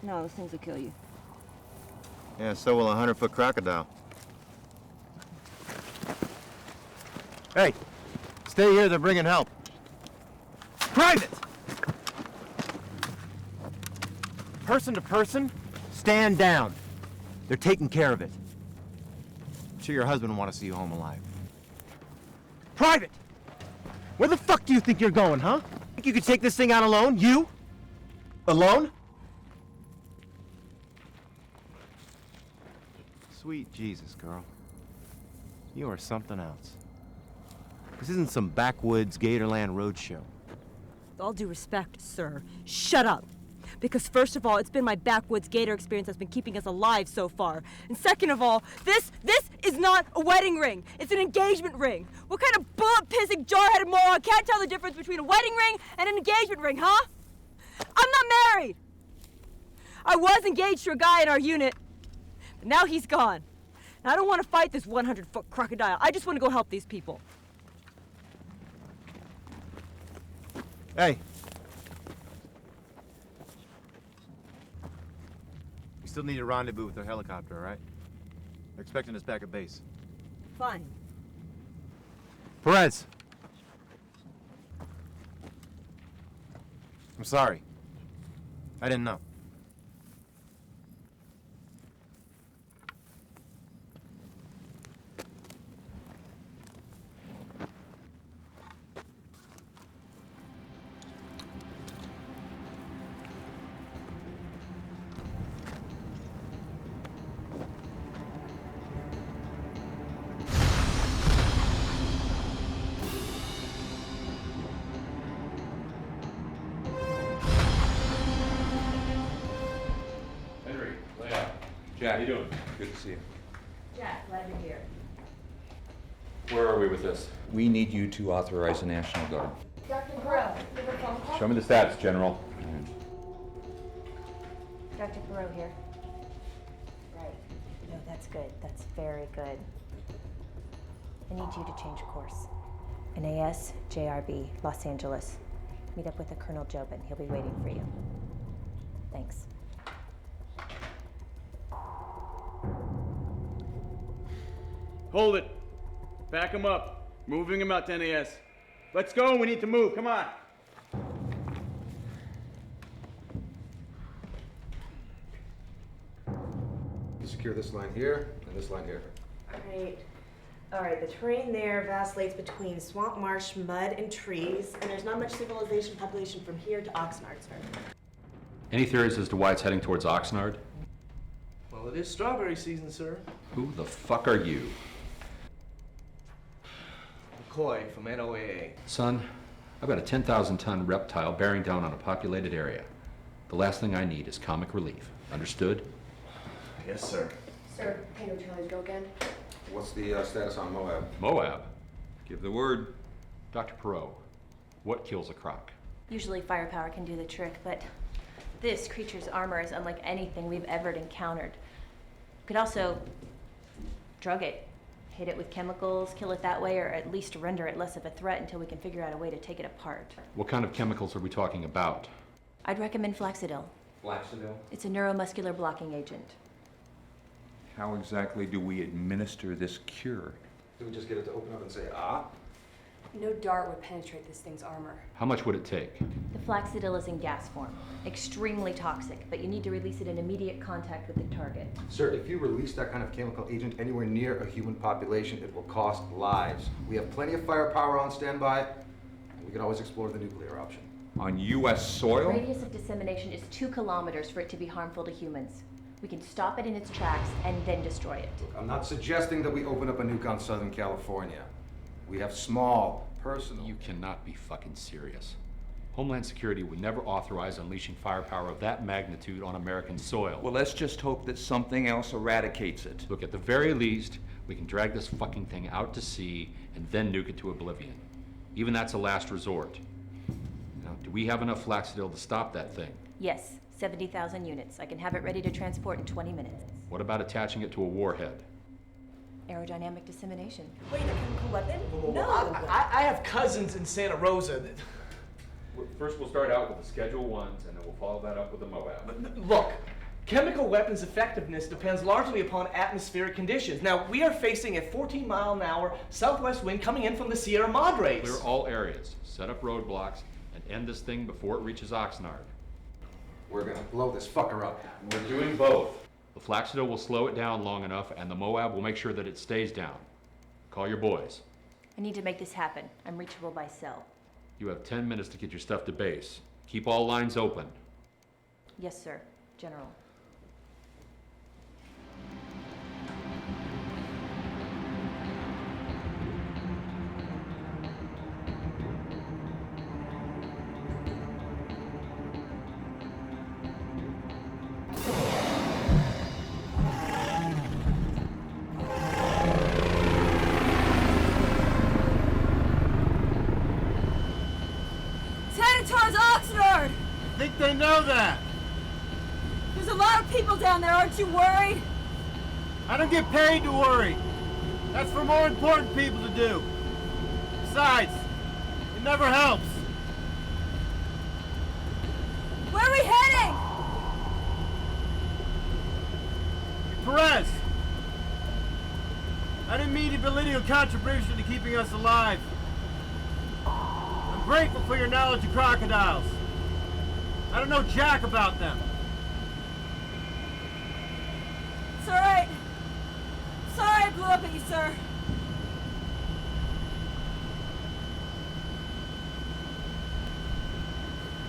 [SPEAKER 15] No, those things will kill you.
[SPEAKER 3] Yeah, so will a 100-foot crocodile. Hey, stay here, they're bringing help. Private! Person to person, stand down. They're taking care of it. I'm sure your husband will want to see you home alive. Private! Where the fuck do you think you're going, huh? Think you could take this thing out alone? You? Alone? Sweet Jesus, girl. You are something else. This isn't some backwoods Gatorland roadshow.
[SPEAKER 15] With all due respect, sir, shut up. Because first of all, it's been my backwoods gator experience that's been keeping us alive so far. And second of all, this is not a wedding ring. It's an engagement ring. What kind of bullet-pissing, jar-headed moron can't tell the difference between a wedding ring and an engagement ring, huh? I'm not married. I was engaged to a guy in our unit, but now he's gone. And I don't want to fight this 100-foot crocodile. I just want to go help these people.
[SPEAKER 3] Hey. We still need a rendezvous with their helicopter, all right? They're expecting us back at base.
[SPEAKER 15] Fine.
[SPEAKER 3] Perez! I'm sorry. I didn't know.
[SPEAKER 9] Jack, how you doing? Good to see you.
[SPEAKER 5] Jack, glad you're here.
[SPEAKER 10] Where are we with this?
[SPEAKER 9] We need you to authorize the National Guard.
[SPEAKER 5] Dr. Perot, you have a phone call?
[SPEAKER 10] Show me the stats, General.
[SPEAKER 14] Dr. Perot here. Right. No, that's good. That's very good. I need you to change course. NAS, JRB, Los Angeles. Meet up with a Colonel Jobin. He'll be waiting for you. Thanks.
[SPEAKER 17] Hold it. Back him up. Moving him out to NAS. Let's go. We need to move. Come on.
[SPEAKER 10] You secure this line here and this line here.
[SPEAKER 8] All right, the terrain there vacillates between swamp, marsh, mud, and trees, and there's not much civilization population from here to Oxnard, sir.
[SPEAKER 18] Any theories as to why it's heading towards Oxnard?
[SPEAKER 6] Well, it is strawberry season, sir.
[SPEAKER 18] Who the fuck are you?
[SPEAKER 6] McCoy from NOAA.
[SPEAKER 18] Son, I've got a 10,000-ton reptile bearing down on a populated area. The last thing I need is comic relief. Understood?
[SPEAKER 6] Yes, sir.
[SPEAKER 5] Sir, Tango Charlie's go again.
[SPEAKER 10] What's the status on Moab?
[SPEAKER 18] Moab? Give the word. Dr. Perot, what kills a croc?
[SPEAKER 14] Usually firepower can do the trick, but this creature's armor is unlike anything we've ever encountered. Could also drug it, hit it with chemicals, kill it that way, or at least render it less of a threat until we can figure out a way to take it apart.
[SPEAKER 18] What kind of chemicals are we talking about?
[SPEAKER 14] I'd recommend Flaxidil.
[SPEAKER 18] Flaxidil?
[SPEAKER 14] It's a neuromuscular blocking agent.
[SPEAKER 12] How exactly do we administer this cure?
[SPEAKER 10] Do we just get it to open up and say, ah?
[SPEAKER 5] No dart would penetrate this thing's armor.
[SPEAKER 18] How much would it take?
[SPEAKER 14] The Flaxidil is in gas form. Extremely toxic, but you need to release it in immediate contact with the target.
[SPEAKER 10] Sir, if you release that kind of chemical agent anywhere near a human population, it will cost lives. We have plenty of firepower on standby, and we can always explore the nuclear option.
[SPEAKER 12] On U.S. soil?
[SPEAKER 14] The radius of dissemination is 2 kilometers for it to be harmful to humans. We can stop it in its tracks and then destroy it.
[SPEAKER 10] Look, I'm not suggesting that we open up a nuke on Southern California. We have small, personal...
[SPEAKER 18] You cannot be fucking serious. Homeland Security would never authorize unleashing firepower of that magnitude on American soil.
[SPEAKER 12] Well, let's just hope that something else eradicates it.
[SPEAKER 18] Look, at the very least, we can drag this fucking thing out to sea and then nuke it to oblivion. Even that's a last resort. Now, do we have enough Flaxidil to stop that thing?
[SPEAKER 14] Yes, 70,000 units. I can have it ready to transport in 20 minutes.
[SPEAKER 18] What about attaching it to a warhead?
[SPEAKER 14] Aerodynamic dissemination.
[SPEAKER 8] Wait, a chemical weapon?
[SPEAKER 6] Whoa,
[SPEAKER 8] No.
[SPEAKER 6] I have cousins in Santa Rosa that...
[SPEAKER 18] First, we'll start out with the Schedule 1s, and then we'll follow that up with the Moab.
[SPEAKER 6] Look, chemical weapons effectiveness depends largely upon atmospheric conditions. Now, we are facing a 14-mile-an-hour southwest wind coming in from the Sierra Madres.
[SPEAKER 18] Clear all areas, set up roadblocks, and end this thing before it reaches Oxnard.
[SPEAKER 10] We're gonna blow this fucker up.
[SPEAKER 18] We're doing both. The Flaxidil will slow it down long enough, and the Moab will make sure that it stays down. Call your boys.
[SPEAKER 14] I need to make this happen. I'm reachable by cell.
[SPEAKER 18] You have 10 minutes to get your stuff to base. Keep all lines open.
[SPEAKER 14] Yes, sir. General.
[SPEAKER 15] Towards Oxnard!
[SPEAKER 17] I think they know that.
[SPEAKER 15] There's a lot of people down there, aren't you worried?
[SPEAKER 17] I don't get paid to worry. That's for more important people to do. Besides, it never helps.
[SPEAKER 15] Where are we heading?
[SPEAKER 17] Perez! I didn't mean to belittle your contribution to keeping us alive. I'm grateful for your knowledge of crocodiles. I don't know jack about them.
[SPEAKER 15] It's all right. Sorry I blew up at you, sir.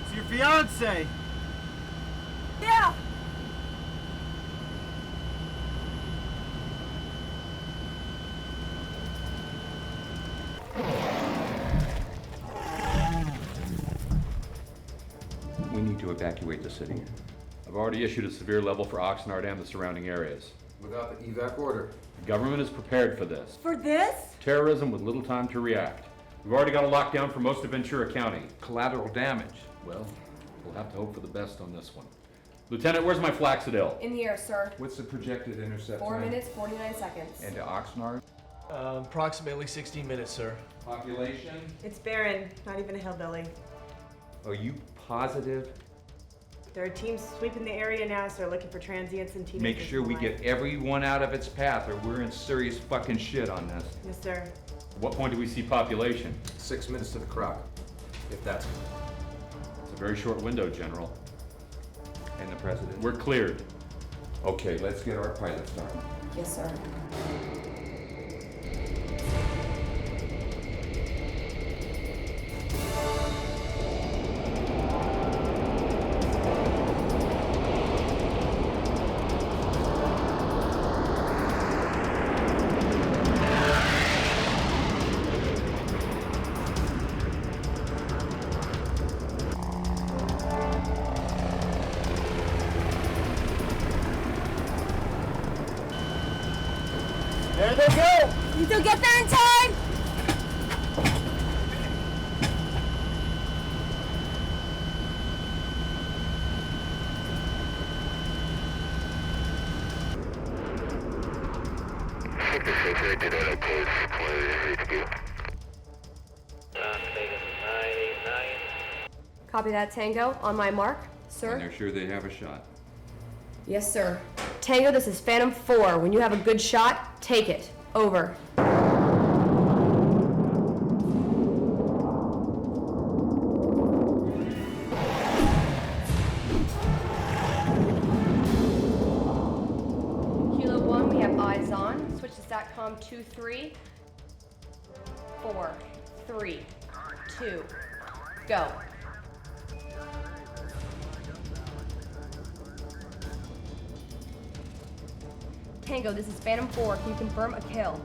[SPEAKER 17] It's your fiance.
[SPEAKER 15] Yeah.
[SPEAKER 12] We need to evacuate the city.
[SPEAKER 18] I've already issued a severe level for Oxnard and the surrounding areas.
[SPEAKER 10] Without the evac order.
[SPEAKER 18] The government is prepared for this.
[SPEAKER 15] For this?
[SPEAKER 18] Terrorism with little time to react. We've already got a lockdown for most of Ventura County.
[SPEAKER 12] Collateral damage.
[SPEAKER 18] Well, we'll have to hope for the best on this one. Lieutenant, where's my Flaxidil?
[SPEAKER 5] In the air, sir.
[SPEAKER 12] What's the projected intercept
[SPEAKER 5] 4
[SPEAKER 12] time?
[SPEAKER 5] minutes, 49 seconds.
[SPEAKER 12] And to Oxnard?
[SPEAKER 6] Approximately 16 minutes, sir.
[SPEAKER 12] Population?
[SPEAKER 8] It's barren, not even a hillbilly.
[SPEAKER 9] Are you positive?
[SPEAKER 8] There are teams sweeping the area now, so they're looking for transients and teenagers.
[SPEAKER 9] Make sure we get everyone out of its path or we're in serious fucking shit on this.
[SPEAKER 8] Yes, sir.
[SPEAKER 18] What point do we see population?
[SPEAKER 7] 6 minutes to the croc, if that's...
[SPEAKER 18] It's a very short window, General.
[SPEAKER 9] And the President?
[SPEAKER 18] We're cleared.
[SPEAKER 9] Okay, let's get our pilot started.
[SPEAKER 5] Yes, sir.
[SPEAKER 17] There they go!
[SPEAKER 15] You still get there in time?
[SPEAKER 5] Copy that, Tango. On my mark, sir.
[SPEAKER 9] And they're sure they have a shot.
[SPEAKER 5] Yes, sir. Tango, this is Phantom 4. When you have a good shot, take it. Over. Kilo 1, we have eyes on. Switch to SATCOM 2-3. 4, 3, 2, go. Tango, this is Phantom 4. Can you confirm a kill?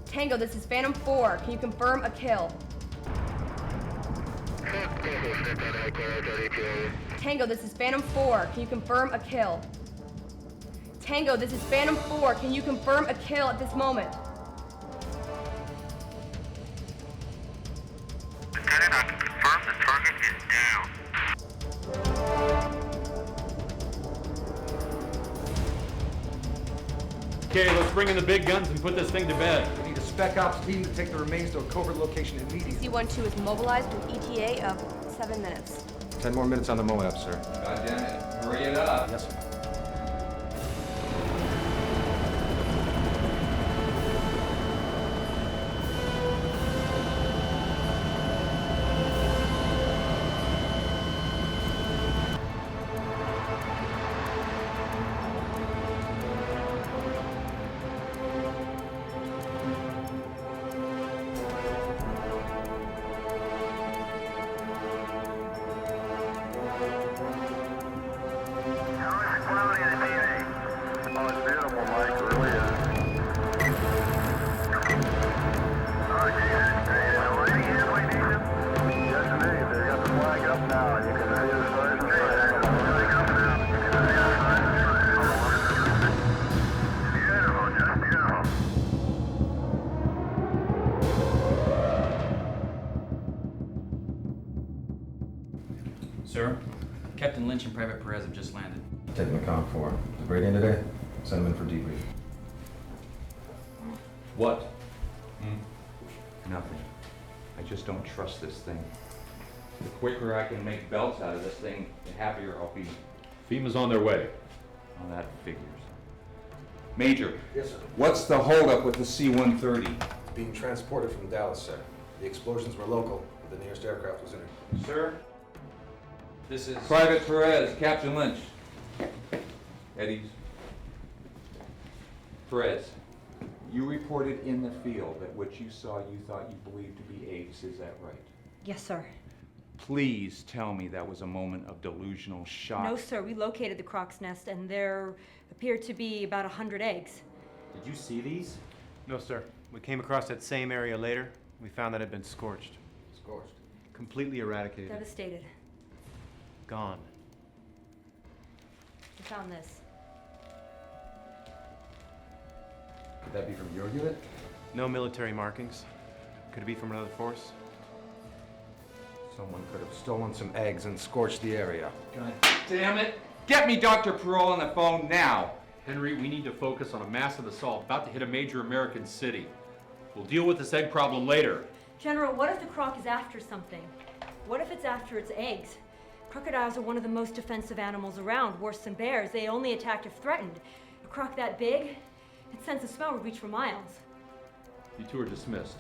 [SPEAKER 5] Tango, this is Phantom 4. Can you confirm a kill? Tango, this is Phantom 4. Can you confirm a kill? Tango, this is Phantom 4. Can you confirm a kill at this moment?
[SPEAKER 16] Lieutenant, I can confirm the target is down.
[SPEAKER 18] Okay, let's bring in the big guns and put this thing to bed.
[SPEAKER 7] We need a spec ops team to take the remains to a covert location immediately.
[SPEAKER 5] C-12 is mobilized with ETA of 7 minutes.
[SPEAKER 7] 10 more minutes on the Moab, sir.
[SPEAKER 9] God damn it. Hurry it up.
[SPEAKER 7] Yes, sir.
[SPEAKER 19] Sir, Captain Lynch and Private Perez have just landed.
[SPEAKER 10] Taking the comp 4. Debris in today? Send them in for debrief.
[SPEAKER 18] What?
[SPEAKER 9] Nothing. I just don't trust this thing. The quicker I can make belts out of this thing, the happier I'll be.
[SPEAKER 18] FEMA's on their way.
[SPEAKER 9] Well, that figures. Major.
[SPEAKER 7] Yes, sir.
[SPEAKER 9] What's the holdup with the C-130?
[SPEAKER 10] It's being transported from Dallas, sir. The explosions were local, but the nearest aircraft was in it.
[SPEAKER 9] Sir?
[SPEAKER 19] This is...
[SPEAKER 9] Private Perez, Captain Lynch. Eddie's. Perez, you reported in the field that what you saw you thought you believed to be apes, is that right?
[SPEAKER 15] Yes, sir.
[SPEAKER 9] Please tell me that was a moment of delusional shock.
[SPEAKER 15] No, sir. We located the croc's nest, and there appeared to be about 100 eggs.
[SPEAKER 19] Did you see these?
[SPEAKER 3] No, sir. We came across that same area later. We found that it had been scorched.
[SPEAKER 10] Scorched?
[SPEAKER 3] Completely eradicated.
[SPEAKER 15] Devastated.
[SPEAKER 3] Gone.
[SPEAKER 15] We found this.
[SPEAKER 10] Could that be from your unit?
[SPEAKER 3] No military markings. Could it be from another force?
[SPEAKER 10] Someone could have stolen some eggs and scorched the area.
[SPEAKER 9] God damn it! Get me Dr. Perot on the phone now!
[SPEAKER 18] Henry, we need to focus on a massive assault about to hit a major American city. We'll deal with this egg problem later.
[SPEAKER 15] General, what if the croc is after something? What if it's after its eggs? Crocodiles are one of the most defensive animals around, worse than bears. They only attack if threatened. A croc that big, its sense of smell would reach for miles.
[SPEAKER 18] You two are dismissed.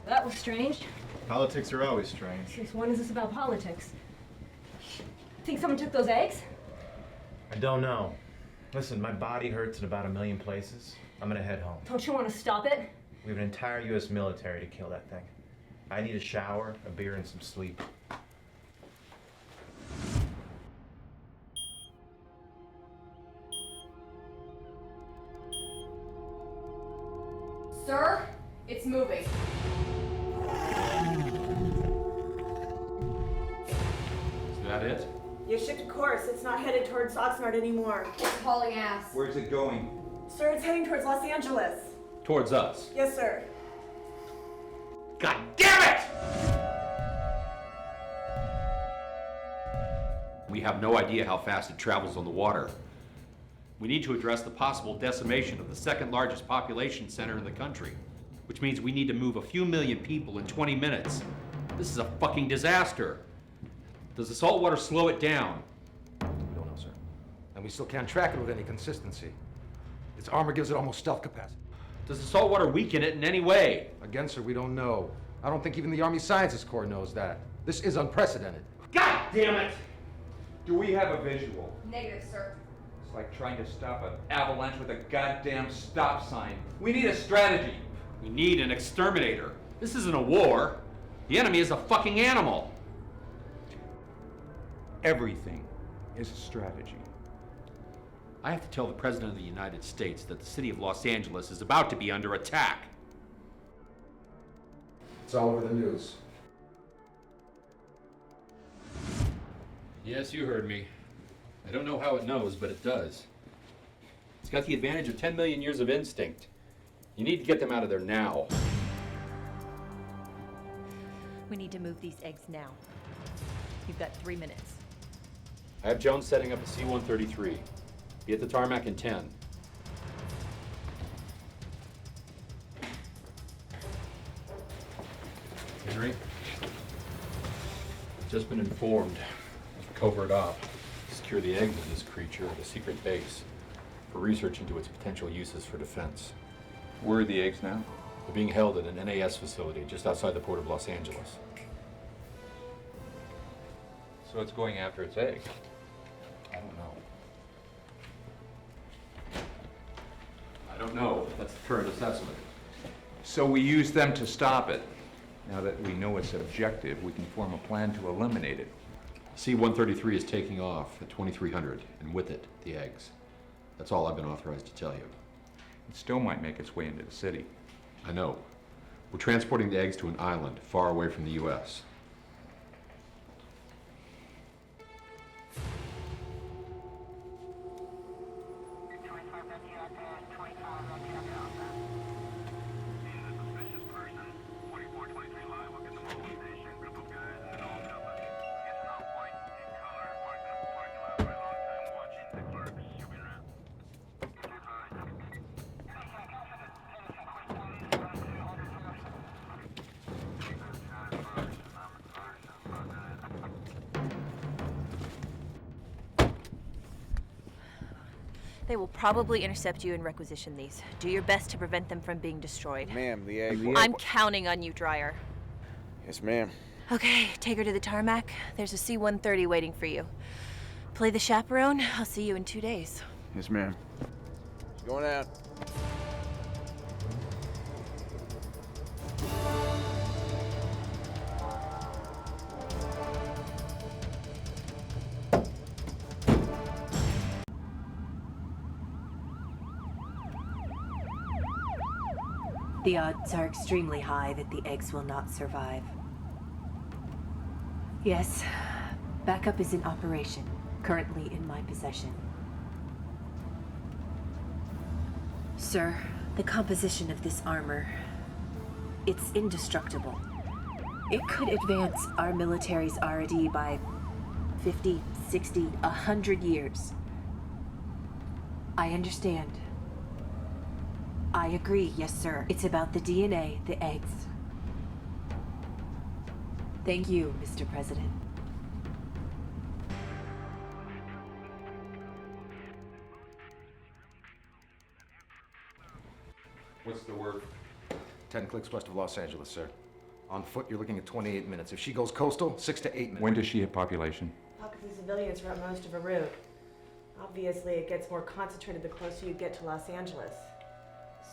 [SPEAKER 15] That was strange.
[SPEAKER 17] Politics are always strange.
[SPEAKER 15] Since when is this about politics? Think someone took those eggs?
[SPEAKER 17] I don't know. Listen, my body hurts in about 1 million places. I'm gonna head home.
[SPEAKER 15] Don't you want to stop it?
[SPEAKER 17] We have an entire U.S. military to kill that thing. I need a shower, a beer, and some sleep.
[SPEAKER 5] Sir, it's moving.
[SPEAKER 18] Is that it?
[SPEAKER 8] You shifted course. It's not headed towards Oxnard anymore.
[SPEAKER 5] It's hauling ass.
[SPEAKER 9] Where's it going?
[SPEAKER 8] Sir, it's heading towards Los Angeles.
[SPEAKER 18] Towards us.
[SPEAKER 8] Yes, sir.
[SPEAKER 18] God damn it! We have no idea how fast it travels on the water. We need to address the possible decimation of the second largest population center in the country, which means we need to move a few million people in 20 minutes. This is a fucking disaster. Does the salt water slow it down?
[SPEAKER 7] We don't know, sir. And we still can't track it with any consistency. Its armor gives it almost stealth capacity.
[SPEAKER 18] Does the salt water weaken it in any way?
[SPEAKER 7] Again, sir, we don't know. I don't think even the Army Sciences Corps knows that. This is unprecedented.
[SPEAKER 18] God damn it!
[SPEAKER 12] Do we have a visual?
[SPEAKER 5] Negative, sir.
[SPEAKER 12] It's like trying to stop an avalanche with a goddamn stop sign. We need a strategy.
[SPEAKER 18] We need an exterminator. This isn't a war. The enemy is a fucking animal.
[SPEAKER 12] Everything is a strategy.
[SPEAKER 18] I have to tell the President of the United States that the city of Los Angeles is about to be under attack.
[SPEAKER 7] It's all over the news.
[SPEAKER 18] Yes, you heard me. I don't know how it knows, but it does. It's got the advantage of 10 million years of instinct. You need to get them out of there now.
[SPEAKER 14] We need to move these eggs now. You've got 3 minutes.
[SPEAKER 18] I have Jones setting up a C-133. Be at the tarmac in 10. Henry? Just been informed of a covert op to secure the eggs of this creature at a secret base for research into its potential uses for defense.
[SPEAKER 12] Where are the eggs now?
[SPEAKER 18] They're being held at an NAS facility just outside the port of Los Angeles.
[SPEAKER 12] So it's going after its eggs.
[SPEAKER 18] I don't know. I don't know. That's the current assessment.
[SPEAKER 12] So we use them to stop it. Now that we know its objective, we can form a plan to eliminate it.
[SPEAKER 18] C-133 is taking off at 2300, and with it, the eggs. That's all I've been authorized to tell you.
[SPEAKER 12] It still might make its way into the city.
[SPEAKER 18] I know. We're transporting the eggs to an island far away from the U.S.
[SPEAKER 14] They will probably intercept you and requisition these. Do your best to prevent them from being destroyed.
[SPEAKER 20] Ma'am, the egg...
[SPEAKER 14] I'm counting on you, Dryer.
[SPEAKER 20] Yes, ma'am.
[SPEAKER 14] Okay, take her to the tarmac. There's a C-130 waiting for you. Play the chaperone. I'll see you in 2 days.
[SPEAKER 20] Yes, ma'am. It's going out.
[SPEAKER 21] The odds are extremely high that the eggs will not survive. Yes, backup is in operation, currently in my possession. Sir, the composition of this armor, it's indestructible. It could advance our military's R&D by 50, 60, 100 years. I understand. I agree, yes, sir. It's about the DNA, the eggs. Thank you, Mr. President.
[SPEAKER 12] What's the word?
[SPEAKER 7] 10 clicks west of Los Angeles, sir. On foot, you're looking at 28 minutes. If she goes coastal, 6 to 8 minutes.
[SPEAKER 12] When does she hit population?
[SPEAKER 8] Pockets of civilians route most of her route. Obviously, it gets more concentrated the closer you get to Los Angeles.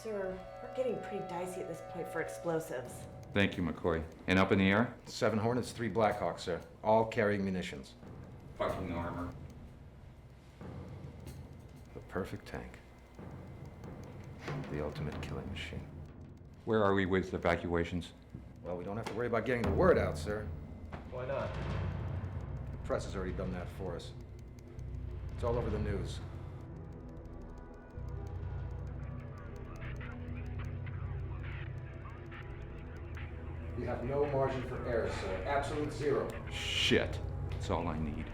[SPEAKER 8] Sir, we're getting pretty dicey at this point for explosives.
[SPEAKER 12] Thank you, McCoy. And up in the air?
[SPEAKER 7] 7 Hornets, 3 Blackhawks, sir. All carrying munitions.
[SPEAKER 12] Fucking armor.
[SPEAKER 7] The perfect tank. The ultimate killing machine.
[SPEAKER 12] Where are we with evacuations?
[SPEAKER 7] Well, we don't have to worry about getting the word out, sir.
[SPEAKER 6] Why not?
[SPEAKER 7] The press has already done that for us. It's all over the news. We have no margin for error, sir. Absolute zero.
[SPEAKER 12] Shit. That's all I need.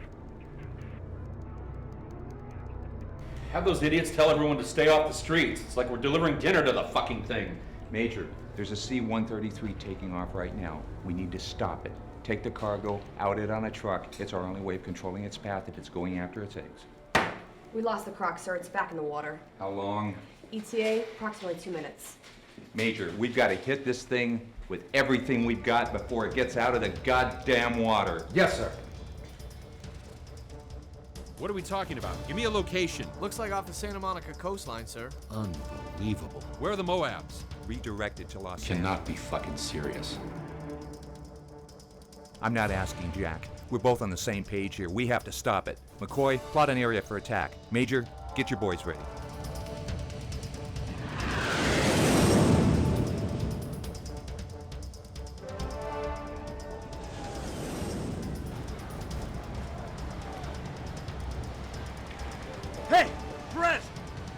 [SPEAKER 18] Have those idiots tell everyone to stay off the streets. It's like we're delivering dinner to the fucking thing.
[SPEAKER 9] Major, there's a C-133 taking off right now. We need to stop it. Take the cargo, out it on a truck. It's our only way of controlling its path if it's going after its eggs.
[SPEAKER 5] We lost the croc, sir. It's back in the water.
[SPEAKER 9] How long?
[SPEAKER 5] ETA, approximately 2 minutes.
[SPEAKER 9] Major, we've got to hit this thing with everything we've got before it gets out of the goddamn water.
[SPEAKER 7] Yes, sir.
[SPEAKER 18] What are we talking about? Give me a location.
[SPEAKER 6] Looks like off the Santa Monica coastline, sir.
[SPEAKER 18] Unbelievable. Where are the Moabs?
[SPEAKER 9] Redirected to Los Angeles.
[SPEAKER 18] Cannot be fucking serious.
[SPEAKER 9] I'm not asking, Jack. We're both on the same page here. We have to stop it. McCoy, plot an area for attack. Major, get your boys ready.
[SPEAKER 17] Hey! Brett!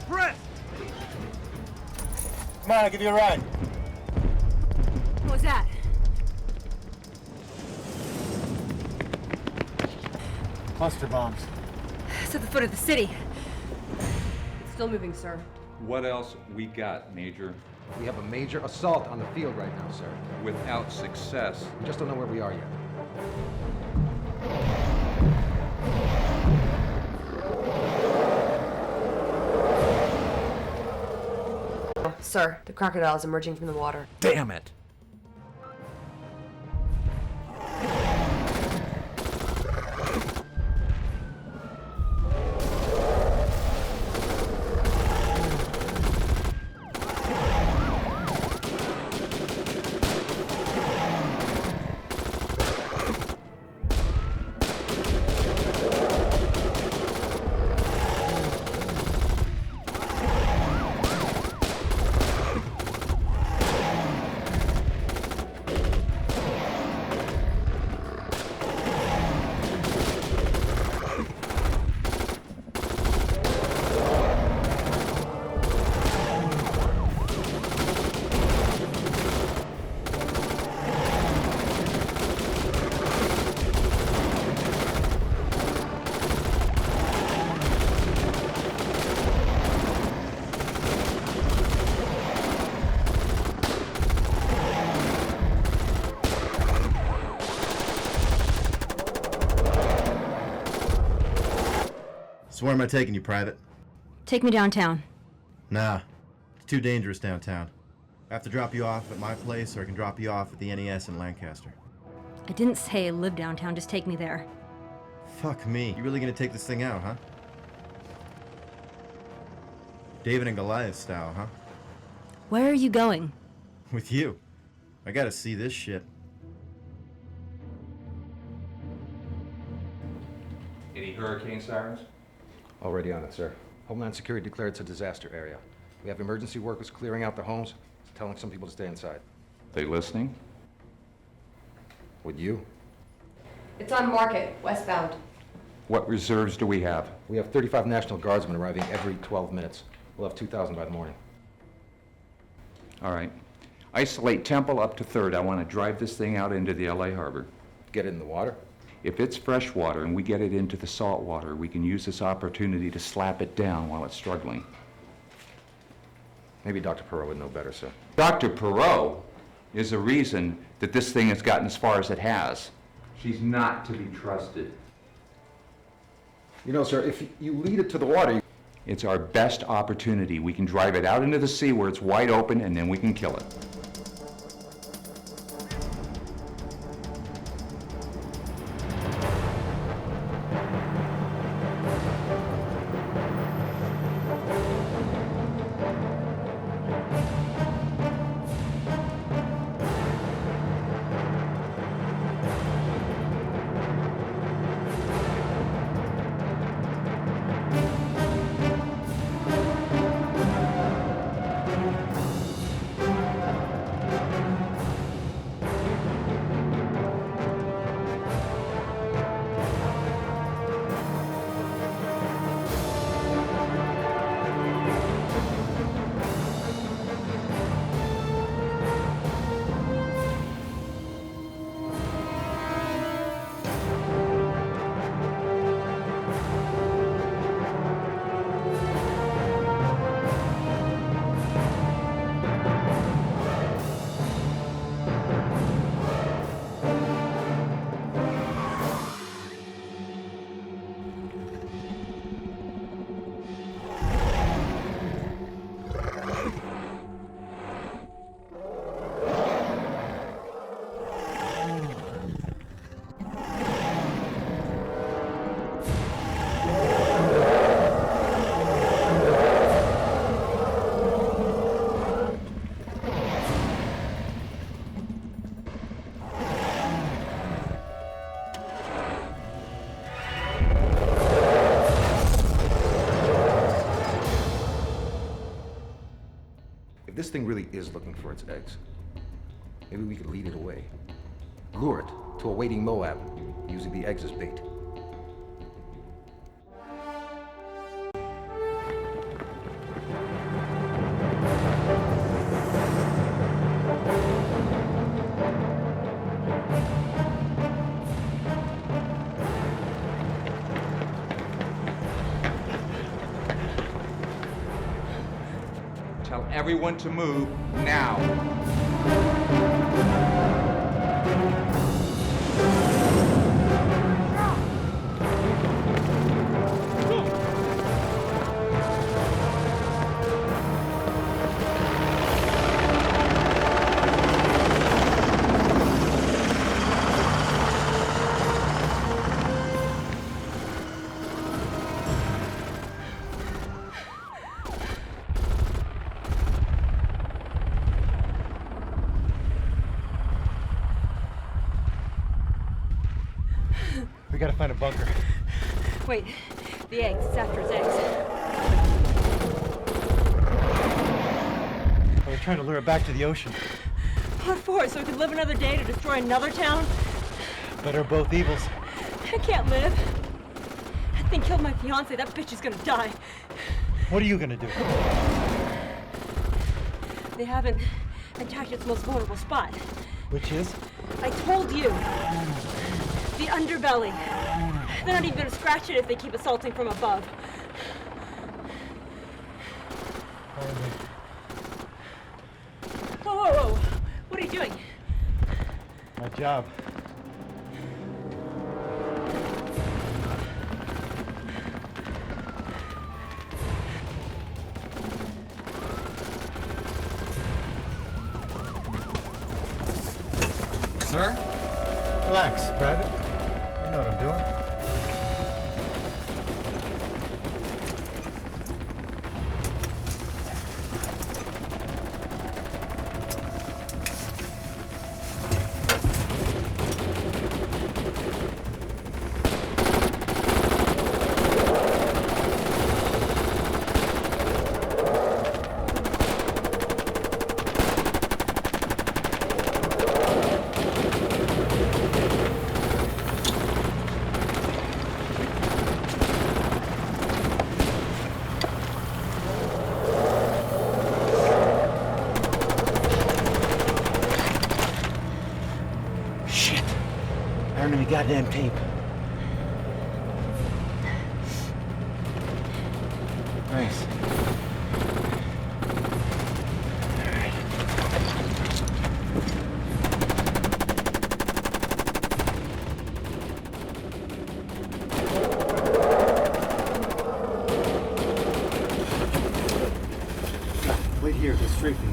[SPEAKER 17] Brett! Come on, I'll give you a ride.
[SPEAKER 15] What was that?
[SPEAKER 17] Cluster bombs.
[SPEAKER 15] It's at the foot of the city.
[SPEAKER 5] It's still moving, sir.
[SPEAKER 12] What else we got, Major?
[SPEAKER 7] We have a major assault on the field right now, sir.
[SPEAKER 12] Without success.
[SPEAKER 7] We just don't know where we are yet.
[SPEAKER 5] Sir, the crocodile is emerging from the water.
[SPEAKER 9] Damn it!
[SPEAKER 4] So where am I taking you, Private?
[SPEAKER 15] Take me downtown.
[SPEAKER 4] Nah, it's too dangerous downtown. I have to drop you off at my place, or I can drop you off at the NES in Lancaster.
[SPEAKER 15] I didn't say live downtown, just take me there.
[SPEAKER 4] Fuck me. You really gonna take this thing out, huh? David and Goliath style, huh?
[SPEAKER 15] Where are you going?
[SPEAKER 4] With you. I gotta see this shit.
[SPEAKER 9] Any hurricane sirens?
[SPEAKER 7] Already on it, sir. Homeland Security declared it's a disaster area. We have emergency workers clearing out the homes, telling some people to stay inside.
[SPEAKER 12] They listening?
[SPEAKER 7] Would you?
[SPEAKER 5] It's on Market, westbound.
[SPEAKER 12] What reserves do we have?
[SPEAKER 7] We have 35 National Guardsmen arriving every 12 minutes. We'll have 2,000 by the morning.
[SPEAKER 9] All right. Isolate Temple up to 3rd. I want to drive this thing out into the LA harbor.
[SPEAKER 7] Get it in the water?
[SPEAKER 9] If it's freshwater and we get it into the salt water, we can use this opportunity to slap it down while it's struggling.
[SPEAKER 7] Maybe Dr. Perot would know better, sir.
[SPEAKER 9] Dr. Perot is the reason that this thing has gotten as far as it has. She's not to be trusted.
[SPEAKER 7] You know, sir, if you lead it to the water...
[SPEAKER 9] It's our best opportunity. We can drive it out into the sea where it's wide open, and then we can kill it.
[SPEAKER 7] If this thing really is looking for its eggs, maybe we could lead it away. Lure it to a waiting Moab, using the eggs as bait.
[SPEAKER 9] Tell everyone to move now.
[SPEAKER 17] We gotta find a bunker.
[SPEAKER 15] Wait, the eggs. It's after his eggs.
[SPEAKER 17] We're trying to lure it back to the ocean.
[SPEAKER 15] What for? So we could live another day to destroy another town?
[SPEAKER 17] Better of both evils.
[SPEAKER 15] I can't live. That thing killed my fiance. That bitch is gonna die.
[SPEAKER 17] What are you gonna do?
[SPEAKER 15] They haven't attacked its most vulnerable spot.
[SPEAKER 17] Which is?
[SPEAKER 15] I told you. The underbelly. They're not even gonna scratch it if they keep assaulting from above. Whoa, whoa, whoa. What are you doing?
[SPEAKER 17] My job.
[SPEAKER 3] Sir?
[SPEAKER 17] Relax, Private. I know what I'm doing.
[SPEAKER 3] Goddamn tape.
[SPEAKER 17] 3 feet.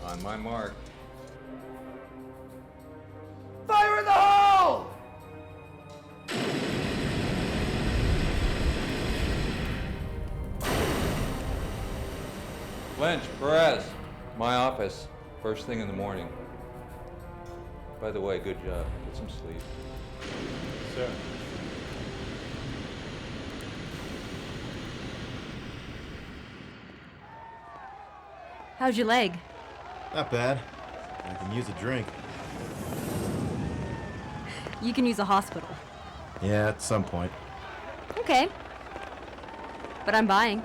[SPEAKER 12] On my mark.
[SPEAKER 17] Fire in the hole!
[SPEAKER 12] Lynch, Perez, my office, first thing in the morning. By the way, good job. Get some sleep.
[SPEAKER 17] Sir.
[SPEAKER 15] How's your leg?
[SPEAKER 4] Not bad. I can use a drink.
[SPEAKER 15] You can use a hospital.
[SPEAKER 4] Yeah, at some point.
[SPEAKER 15] Okay. But I'm buying.